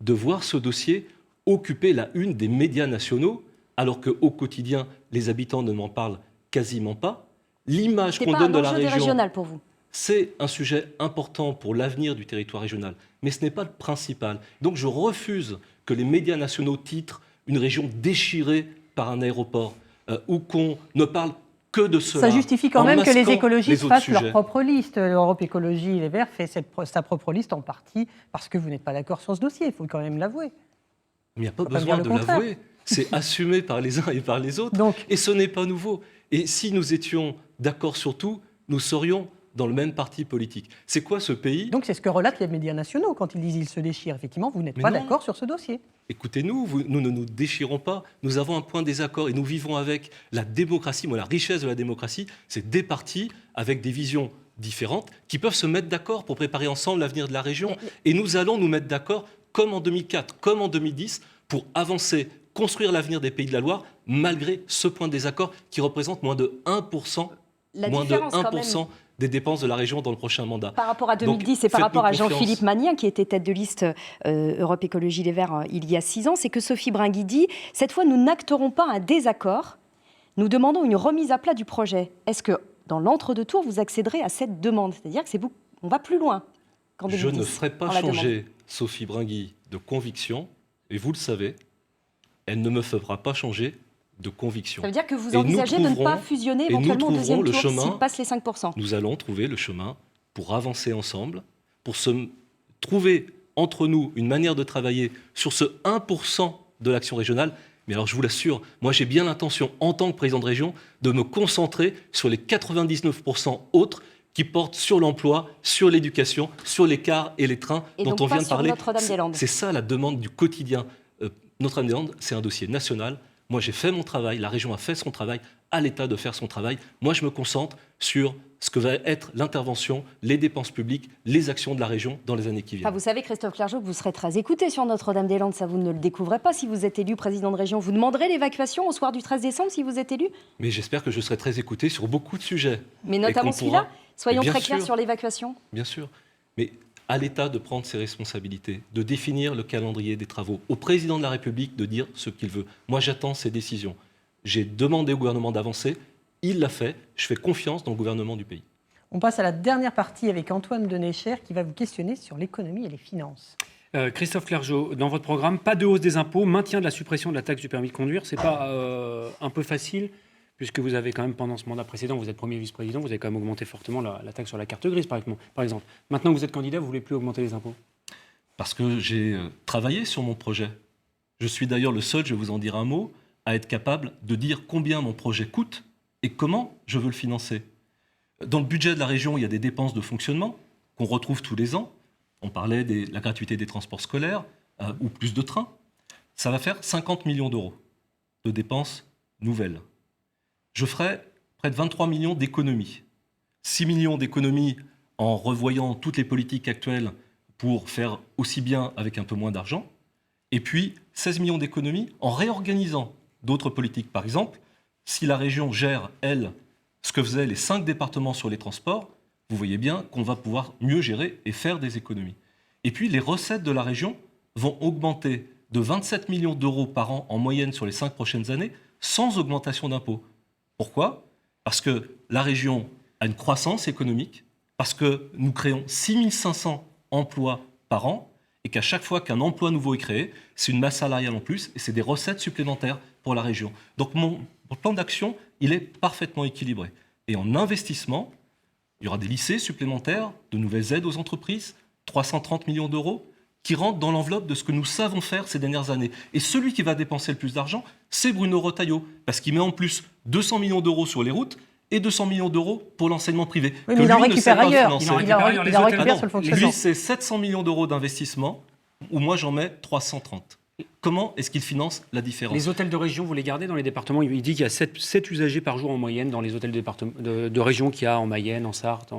de voir ce dossier occuper la une des médias nationaux, alors qu'au quotidien, les habitants ne m'en parlent quasiment pas. L'image C'est qu'on pas donne un de la enjeu des région, régionales pour vous? c'est un sujet important pour l'avenir du territoire régional, mais ce n'est pas le principal. Donc je refuse que les médias nationaux titrent une région déchirée par un aéroport, ou qu'on ne parle que de cela. Ça justifie quand en même que les masquant écologistes les autres fassent leur sujets. propre liste. L'Europe Écologie Les Verts fait sa propre liste en partie parce que vous n'êtes pas d'accord sur ce dossier, il faut quand même l'avouer. Mais il n'y a pas On va pas besoin dire de le contraire. l'avouer. C'est assumé par les uns et par les autres. Donc, Et ce n'est pas nouveau. Et si nous étions d'accord sur tout, nous serions dans le même parti politique. C'est quoi ce pays? donc c'est ce que relatent les médias nationaux quand ils disent ils se déchirent. Effectivement, vous n'êtes Mais pas non. d'accord sur ce dossier. Écoutez-nous, nous ne nous déchirons pas. Nous avons un point de désaccord et nous vivons avec la démocratie. Moi, la richesse de la démocratie, c'est des partis avec des visions différentes qui peuvent se mettre d'accord pour préparer ensemble l'avenir de la région. Et nous allons nous mettre d'accord, comme en 2004, comme en 2010, pour avancer, construire l'avenir des Pays de la Loire, malgré ce point de désaccord qui représente moins de 1%, La moins de différence, quand 1% même, des dépenses de la région dans le prochain mandat. par rapport à 2010 et par faites-nous rapport à confiance. Jean-Philippe Magnien, qui était tête de liste Europe Écologie Les Verts il y a 6 ans, c'est que Sophie Bringui dit « Cette fois, nous n'acterons pas un désaccord, nous demandons une remise à plat du projet. » Est-ce que, dans l'entre-deux-tours, vous accéderez à cette demande? C'est-à-dire qu'on va plus loin qu'en 2010. Je ne ferai pas dans la demande. changer Sophie Bringui de conviction, et vous le savez, elle ne me fera pas changer de conviction. Ça veut dire que vous Et nous envisagez de ne pas trouverons- fusionner et nous éventuellement au deuxième trouverons le tour chemin. s'il passe les 5%. Nous allons trouver le chemin pour avancer ensemble, pour trouver entre nous une manière de travailler sur ce 1% de l'action régionale. Mais alors je vous l'assure, moi j'ai bien l'intention, en tant que président de région, de me concentrer sur les 99% autres qui portent sur l'emploi, sur l'éducation, sur les cars et les trains Et dont donc on pas vient de sur parler. Notre-Dame-des-Landes. C'est ça la demande du quotidien. Notre-Dame-des-Landes, c'est un dossier national. Moi, j'ai fait mon travail, la région a fait son travail, à l'État de faire son travail. Moi, je me concentre sur ce que va être l'intervention, les dépenses publiques, les actions de la région dans les années qui viennent. Vous savez, Christophe Clergeau, que vous serez très écouté sur Notre-Dame-des-Landes. Ça, vous ne le découvrez pas si vous êtes élu président de région. Vous demanderez l'évacuation au soir du 13 décembre si vous êtes élu? Mais j'espère que je serai très écouté sur beaucoup de sujets. Mais Et notamment qu'on celui-là. pourra- Soyons Mais bien très clairs sûr. sur l'évacuation. Bien sûr. Mais à l'État de prendre ses responsabilités, de définir le calendrier des travaux, au président de la République de dire ce qu'il veut. Moi, j'attends ses décisions. J'ai demandé au gouvernement d'avancer, il l'a fait, je fais confiance dans le gouvernement du pays. On passe à la dernière partie avec Antoine Denecher qui va vous questionner sur l'économie et les finances. Christophe Clergeau, dans votre programme, pas de hausse des impôts, maintien de la suppression de la taxe du permis de conduire. C'est pas un peu facile, puisque vous avez quand même, pendant ce mandat précédent, vous êtes premier vice-président, vous avez quand même augmenté fortement la taxe sur la carte grise, par exemple. Maintenant que vous êtes candidat, vous voulez plus augmenter les impôts? Parce que j'ai travaillé sur mon projet. Je suis d'ailleurs le seul, je vais vous en dire un mot, à être capable de dire combien mon projet coûte et comment je veux le financer. Dans le budget de la région, il y a des dépenses de fonctionnement qu'on retrouve tous les ans. On parlait de la gratuité des transports scolaires ou plus de trains. Ça va faire 50 millions d'euros de dépenses nouvelles. Je ferai près de 23 millions d'économies. 6 millions d'économies en revoyant toutes les politiques actuelles pour faire aussi bien avec un peu moins d'argent. Et puis 16 millions d'économies en réorganisant d'autres politiques. Par exemple, si la région gère, elle, ce que faisaient les 5 départements sur les transports, vous voyez bien qu'on va pouvoir mieux gérer et faire des économies. Et puis les recettes de la région vont augmenter de 27 millions d'euros par an en moyenne sur les 5 prochaines années, sans augmentation d'impôts. Pourquoi ? Parce que la région a une croissance économique, parce que nous créons 6500 emplois par an, et qu'à chaque fois qu'un emploi nouveau est créé, c'est une masse salariale en plus, et c'est des recettes supplémentaires pour la région. Donc mon plan d'action, il est parfaitement équilibré. Et en investissement, il y aura des lycées supplémentaires, de nouvelles aides aux entreprises, 330 millions d'euros, qui rentrent dans l'enveloppe de ce que nous savons faire ces dernières années. Et celui qui va dépenser le plus d'argent, c'est Bruno Retailleau, parce qu'il met en plus 200 millions d'euros sur les routes et 200 millions d'euros pour l'enseignement privé. Oui, mais il en récupère ailleurs. Il en récupère sur le fonctionnement. Lui, c'est 700 millions d'euros d'investissement, où moi j'en mets 330. Comment est-ce qu'il finance la différence ? Les hôtels de région, vous les gardez dans les départements ? Il dit qu'il y a 7 usagers par jour en moyenne dans les hôtels de région qu'il y a en Mayenne, en Sarthe,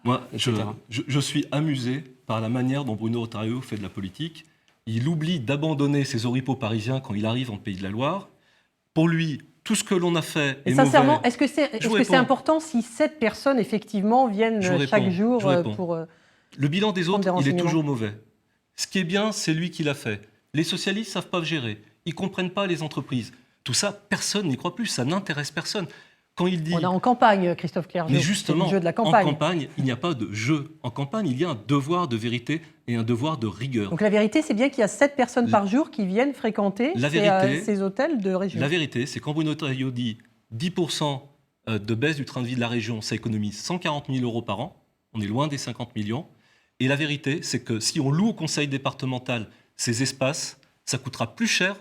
Moi, etc. je suis amusé par la manière dont Bruno Retailleau fait de la politique. Il oublie d'abandonner ses oripeaux parisiens quand il arrive en Pays de la Loire. Pour lui, tout ce que l'on a fait Et est sincèrement, mauvais. est-ce que c'est réponds. important si 7 personnes, effectivement, viennent chaque jour pour... Le bilan des prendre autres, des il est renseignements. toujours mauvais. Ce qui est bien, c'est lui qui l'a fait. Les socialistes ne savent pas gérer. Ils ne comprennent pas les entreprises. Tout ça, personne n'y croit plus. Ça n'intéresse personne. Quand il dit... On est en campagne, Christophe Clergeau. Mais C'est justement, le jeu de la en campagne. campagne, il n'y a pas de jeu. En campagne, il y a un devoir de vérité et un devoir de rigueur. Donc la vérité, c'est bien qu'il y a 7 personnes par jour qui viennent fréquenter ces hôtels de région. La vérité, c'est quand Bruno Retailleau dit 10% de baisse du train de vie de la région, ça économise 140 000 euros par an. On est loin des 50 millions. Et la vérité, c'est que si on loue au conseil départemental ces espaces, ça coûtera plus cher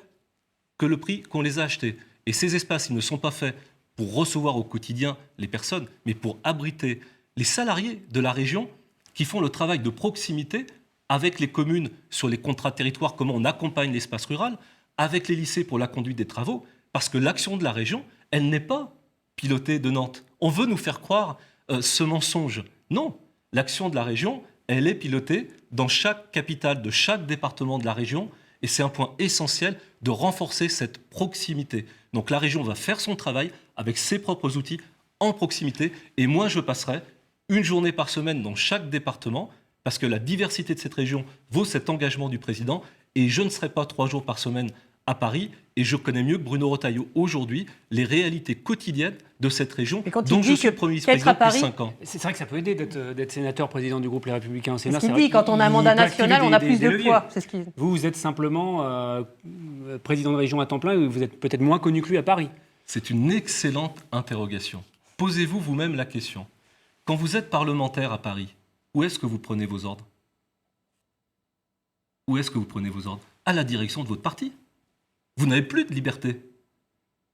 que le prix qu'on les a achetés. Et ces espaces, ils ne sont pas faits pour recevoir au quotidien les personnes, mais pour abriter les salariés de la région qui font le travail de proximité avec les communes sur les contrats de territoire, comment on accompagne l'espace rural, avec les lycées pour la conduite des travaux, parce que l'action de la région, elle n'est pas pilotée de Nantes. On veut nous faire croire ce mensonge. Non, l'action de la région, elle est pilotée dans chaque capitale de chaque département de la région, et c'est un point essentiel de renforcer cette proximité. Donc la région va faire son travail avec ses propres outils en proximité, et moi je passerai une journée par semaine dans chaque département, parce que la diversité de cette région vaut cet engagement du président, et je ne serai pas 3 jours par semaine à Paris, et je connais mieux que Bruno Retailleau aujourd'hui les réalités quotidiennes de cette région, dont je suis Premier vice-président depuis 5 ans. C'est vrai que ça peut aider d'être sénateur, président du groupe Les Républicains au Sénat. C'est ce qu'il dit, quand on a un mandat national, on a plus de poids. C'est ce qu'il... Vous êtes simplement président de région à temps plein, et vous êtes peut-être moins connu que lui à Paris. C'est une excellente interrogation. Posez-vous vous-même la question. Quand vous êtes parlementaire à Paris, où est-ce que vous prenez vos ordres ? Où est-ce que vous prenez vos ordres ? À la direction de votre parti. Vous n'avez plus de liberté.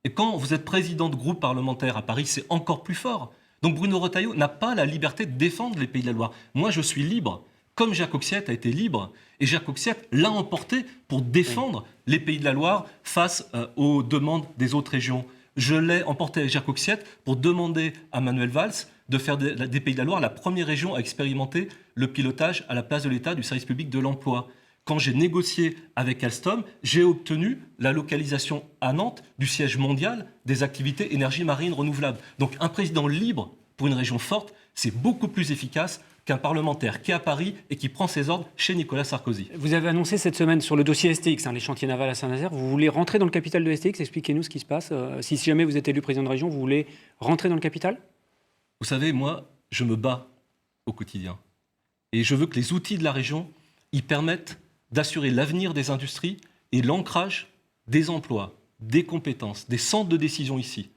Et quand vous êtes président de groupe parlementaire à Paris, c'est encore plus fort. Donc Bruno Retailleau n'a pas la liberté de défendre les Pays de la Loire. Moi, je suis libre, comme Jacques Auxiette a été libre. Et Jacques Auxiette l'a emporté pour défendre les Pays de la Loire face aux demandes des autres régions. Je l'ai emporté avec Jacques Auxiette pour demander à Manuel Valls de faire des Pays de la Loire la première région à expérimenter le pilotage à la place de l'État du service public de l'emploi. Quand j'ai négocié avec Alstom, j'ai obtenu la localisation à Nantes du siège mondial des activités énergie marine renouvelable. Donc un président libre pour une région forte, c'est beaucoup plus efficace qu'un parlementaire qui est à Paris et qui prend ses ordres chez Nicolas Sarkozy. Vous avez annoncé cette semaine sur le dossier STX, les chantiers navals à Saint-Nazaire, vous voulez rentrer dans le capital de STX. Expliquez-nous ce qui se passe. Si jamais vous êtes élu président de région, vous voulez rentrer dans le capital ? Vous savez, moi, je me bats au quotidien. Et je veux que les outils de la région y permettent d'assurer l'avenir des industries et l'ancrage des emplois, des compétences, des centres de décision ici.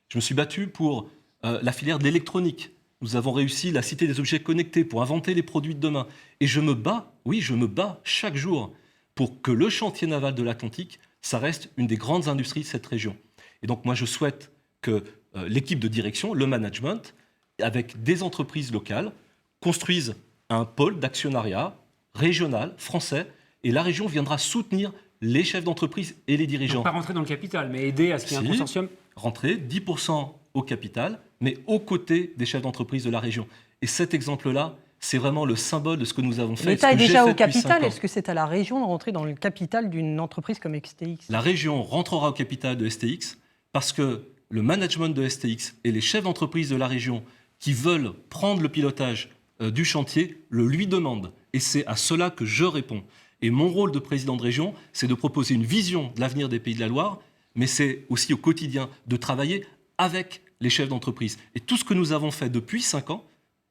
Je me suis battu pour la filière de l'électronique. Nous avons réussi la Cité des objets connectés pour inventer les produits de demain. Et je me bats, oui, je me bats chaque jour pour que le chantier naval de l'Atlantique, ça reste une des grandes industries de cette région. Et donc moi, je souhaite que l'équipe de direction, le management, avec des entreprises locales, construisent un pôle d'actionnariat régional, français, et la région viendra soutenir les chefs d'entreprise et les dirigeants. Donc pas rentrer dans le capital, mais aider à ce qu'il y ait un consortium. Rentrer 10% au capital, mais aux côtés des chefs d'entreprise de la région. Et cet exemple-là, c'est vraiment le symbole de ce que nous avons fait. L'État est déjà au capital. Est-ce que c'est à la région de rentrer dans le capital d'une entreprise comme STX ? La région rentrera au capital de STX parce que le management de STX et les chefs d'entreprise de la région qui veulent prendre le pilotage du chantier le lui demandent. Et c'est à cela que je réponds. Et mon rôle de président de région, c'est de proposer une vision de l'avenir des Pays de la Loire, mais c'est aussi au quotidien de travailler avec les chefs d'entreprise. Et tout ce que nous avons fait depuis 5 ans,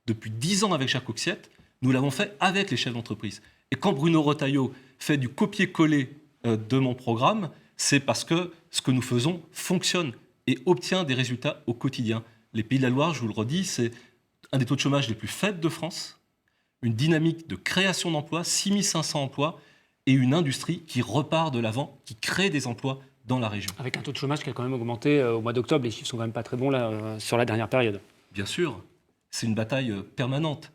depuis 10 ans avec Jacques Coxiette, nous l'avons fait avec les chefs d'entreprise. Et quand Bruno Retailleau fait du copier-coller de mon programme, c'est parce que ce que nous faisons fonctionne et obtient des résultats au quotidien. Les Pays de la Loire, je vous le redis, c'est un des taux de chômage les plus faibles de France, une dynamique de création d'emplois, 6500 emplois, et une industrie qui repart de l'avant, qui crée des emplois dans la région. Avec un taux de chômage qui a quand même augmenté au mois d'octobre, les chiffres sont quand même pas très bons là, sur la dernière période. Bien sûr, c'est une bataille permanente.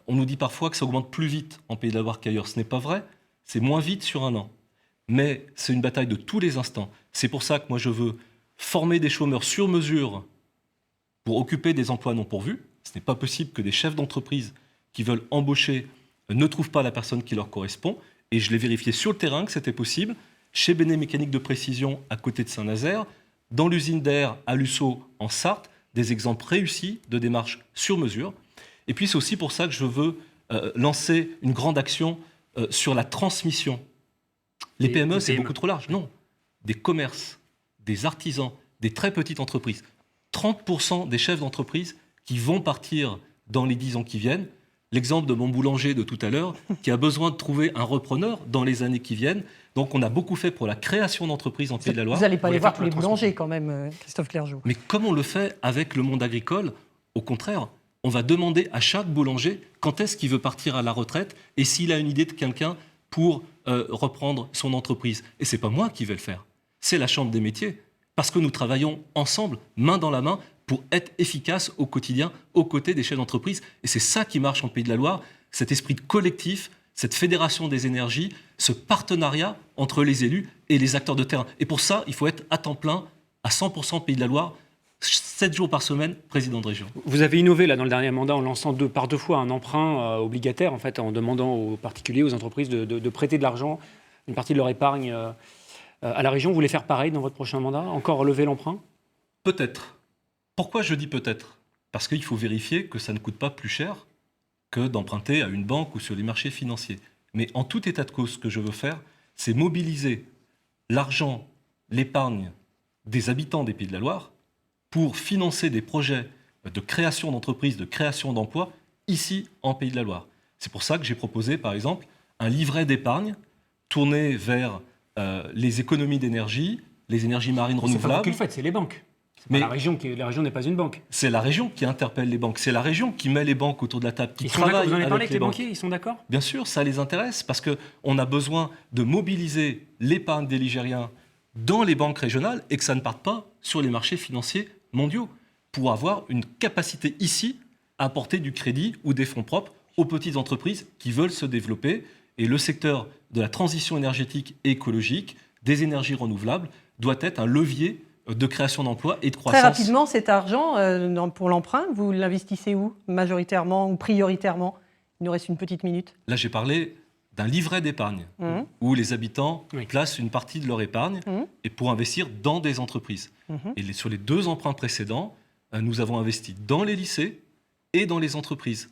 On nous dit parfois que ça augmente plus vite en Pays de la Loire qu'ailleurs. Ce n'est pas vrai, c'est moins vite sur un an. Mais c'est une bataille de tous les instants. C'est pour ça que moi je veux former des chômeurs sur mesure pour occuper des emplois non pourvus. Ce n'est pas possible que des chefs d'entreprise qui veulent embaucher ne trouvent pas la personne qui leur correspond. Et je l'ai vérifié sur le terrain que c'était possible, chez Béné Mécanique de Précision à côté de Saint-Nazaire, dans l'usine d'air à Lussau en Sarthe, des exemples réussis de démarches sur mesure. Et puis c'est aussi pour ça que je veux lancer une grande action sur la transmission. Les PME, c'est beaucoup trop large. Non, des commerces, des artisans, des très petites entreprises. 30% des chefs d'entreprise qui vont partir dans les 10 ans qui viennent. L'exemple de mon boulanger de tout à l'heure, qui a besoin de trouver un repreneur dans les années qui viennent. Donc on a beaucoup fait pour la création d'entreprises en Pays de la Loire. Vous n'allez pas aller voir tous les boulangers quand même, Christophe Clergeau. Mais comme on le fait avec le monde agricole, au contraire, on va demander à chaque boulanger quand est-ce qu'il veut partir à la retraite et s'il a une idée de quelqu'un pour reprendre son entreprise. Et ce n'est pas moi qui vais le faire, c'est la Chambre des métiers. Parce que nous travaillons ensemble, main dans la main, pour être efficace au quotidien, aux côtés des chefs d'entreprise. Et c'est ça qui marche en Pays de la Loire, cet esprit de collectif, cette fédération des énergies, ce partenariat entre les élus et les acteurs de terrain. Et pour ça, il faut être à temps plein, à 100% Pays de la Loire, 7 jours par semaine, président de région. Vous avez innové là, dans le dernier mandat en lançant par deux fois un emprunt obligataire, en fait, en demandant aux particuliers, aux entreprises de prêter de l'argent, une partie de leur épargne à la région. Vous voulez faire pareil dans votre prochain mandat? Encore relever l'emprunt? Peut-être. Pourquoi je dis peut-être? Parce qu'il faut vérifier que ça ne coûte pas plus cher que d'emprunter à une banque ou sur les marchés financiers. Mais en tout état de cause, ce que je veux faire, c'est mobiliser l'argent, l'épargne des habitants des Pays de la Loire pour financer des projets de création d'entreprises, de création d'emplois, ici en Pays de la Loire. C'est pour ça que j'ai proposé, par exemple, un livret d'épargne tourné vers les économies d'énergie, les énergies marines renouvelables. C'est pas vous qui le faites, c'est les banques. Mais la région n'est pas une banque. C'est la région qui interpelle les banques. C'est la région qui met les banques autour de la table, qui travaille vous en avez parlé avec les banquiers, ils sont d'accord? Bien sûr, ça les intéresse parce qu'on a besoin de mobiliser l'épargne des Ligériens dans les banques régionales et que ça ne parte pas sur les marchés financiers mondiaux pour avoir une capacité ici à apporter du crédit ou des fonds propres aux petites entreprises qui veulent se développer. Et le secteur de la transition énergétique et écologique, des énergies renouvelables, doit être un levier de création d'emplois et de croissance. Très rapidement, cet argent pour l'emprunt, vous l'investissez où? Majoritairement ou prioritairement? Il nous reste une petite minute. Là, j'ai parlé d'un livret d'épargne où les habitants placent une partie de leur épargne et pour investir dans des entreprises. Et sur les 2 emprunts précédents, nous avons investi dans les lycées et dans les entreprises.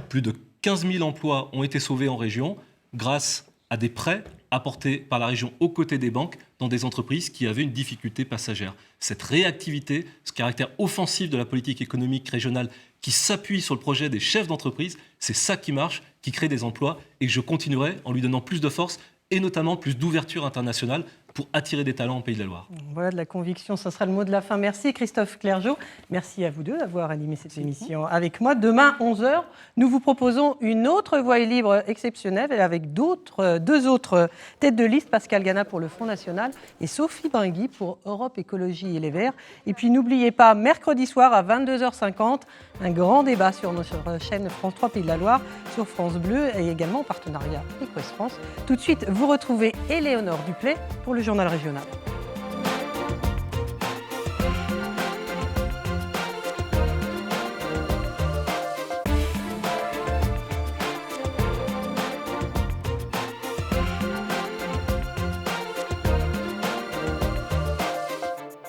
Plus de 15 000 emplois ont été sauvés en région grâce à des prêts apportés par la région aux côtés des banques dans des entreprises qui avaient une difficulté passagère. Cette réactivité, ce caractère offensif de la politique économique régionale qui s'appuie sur le projet des chefs d'entreprise, c'est ça qui marche, qui crée des emplois et que je continuerai en lui donnant plus de force et notamment plus d'ouverture internationale pour attirer des talents en Pays de la Loire. Voilà, de la conviction, ça sera le mot de la fin. Merci Christophe Clergeau, merci à vous deux d'avoir animé cette émission avec moi. Demain, 11h, nous vous proposons une autre Voix est libre exceptionnelle avec deux autres têtes de liste, Pascal Gana pour le Front National et Sophie Bringui pour Europe Écologie et les Verts. Et puis n'oubliez pas, mercredi soir à 22h50, un grand débat sur notre chaîne France 3 Pays de la Loire, sur France Bleu et également en partenariat avec Ouest France. Tout de suite, vous retrouvez Éléonore Duplay pour le journal régional.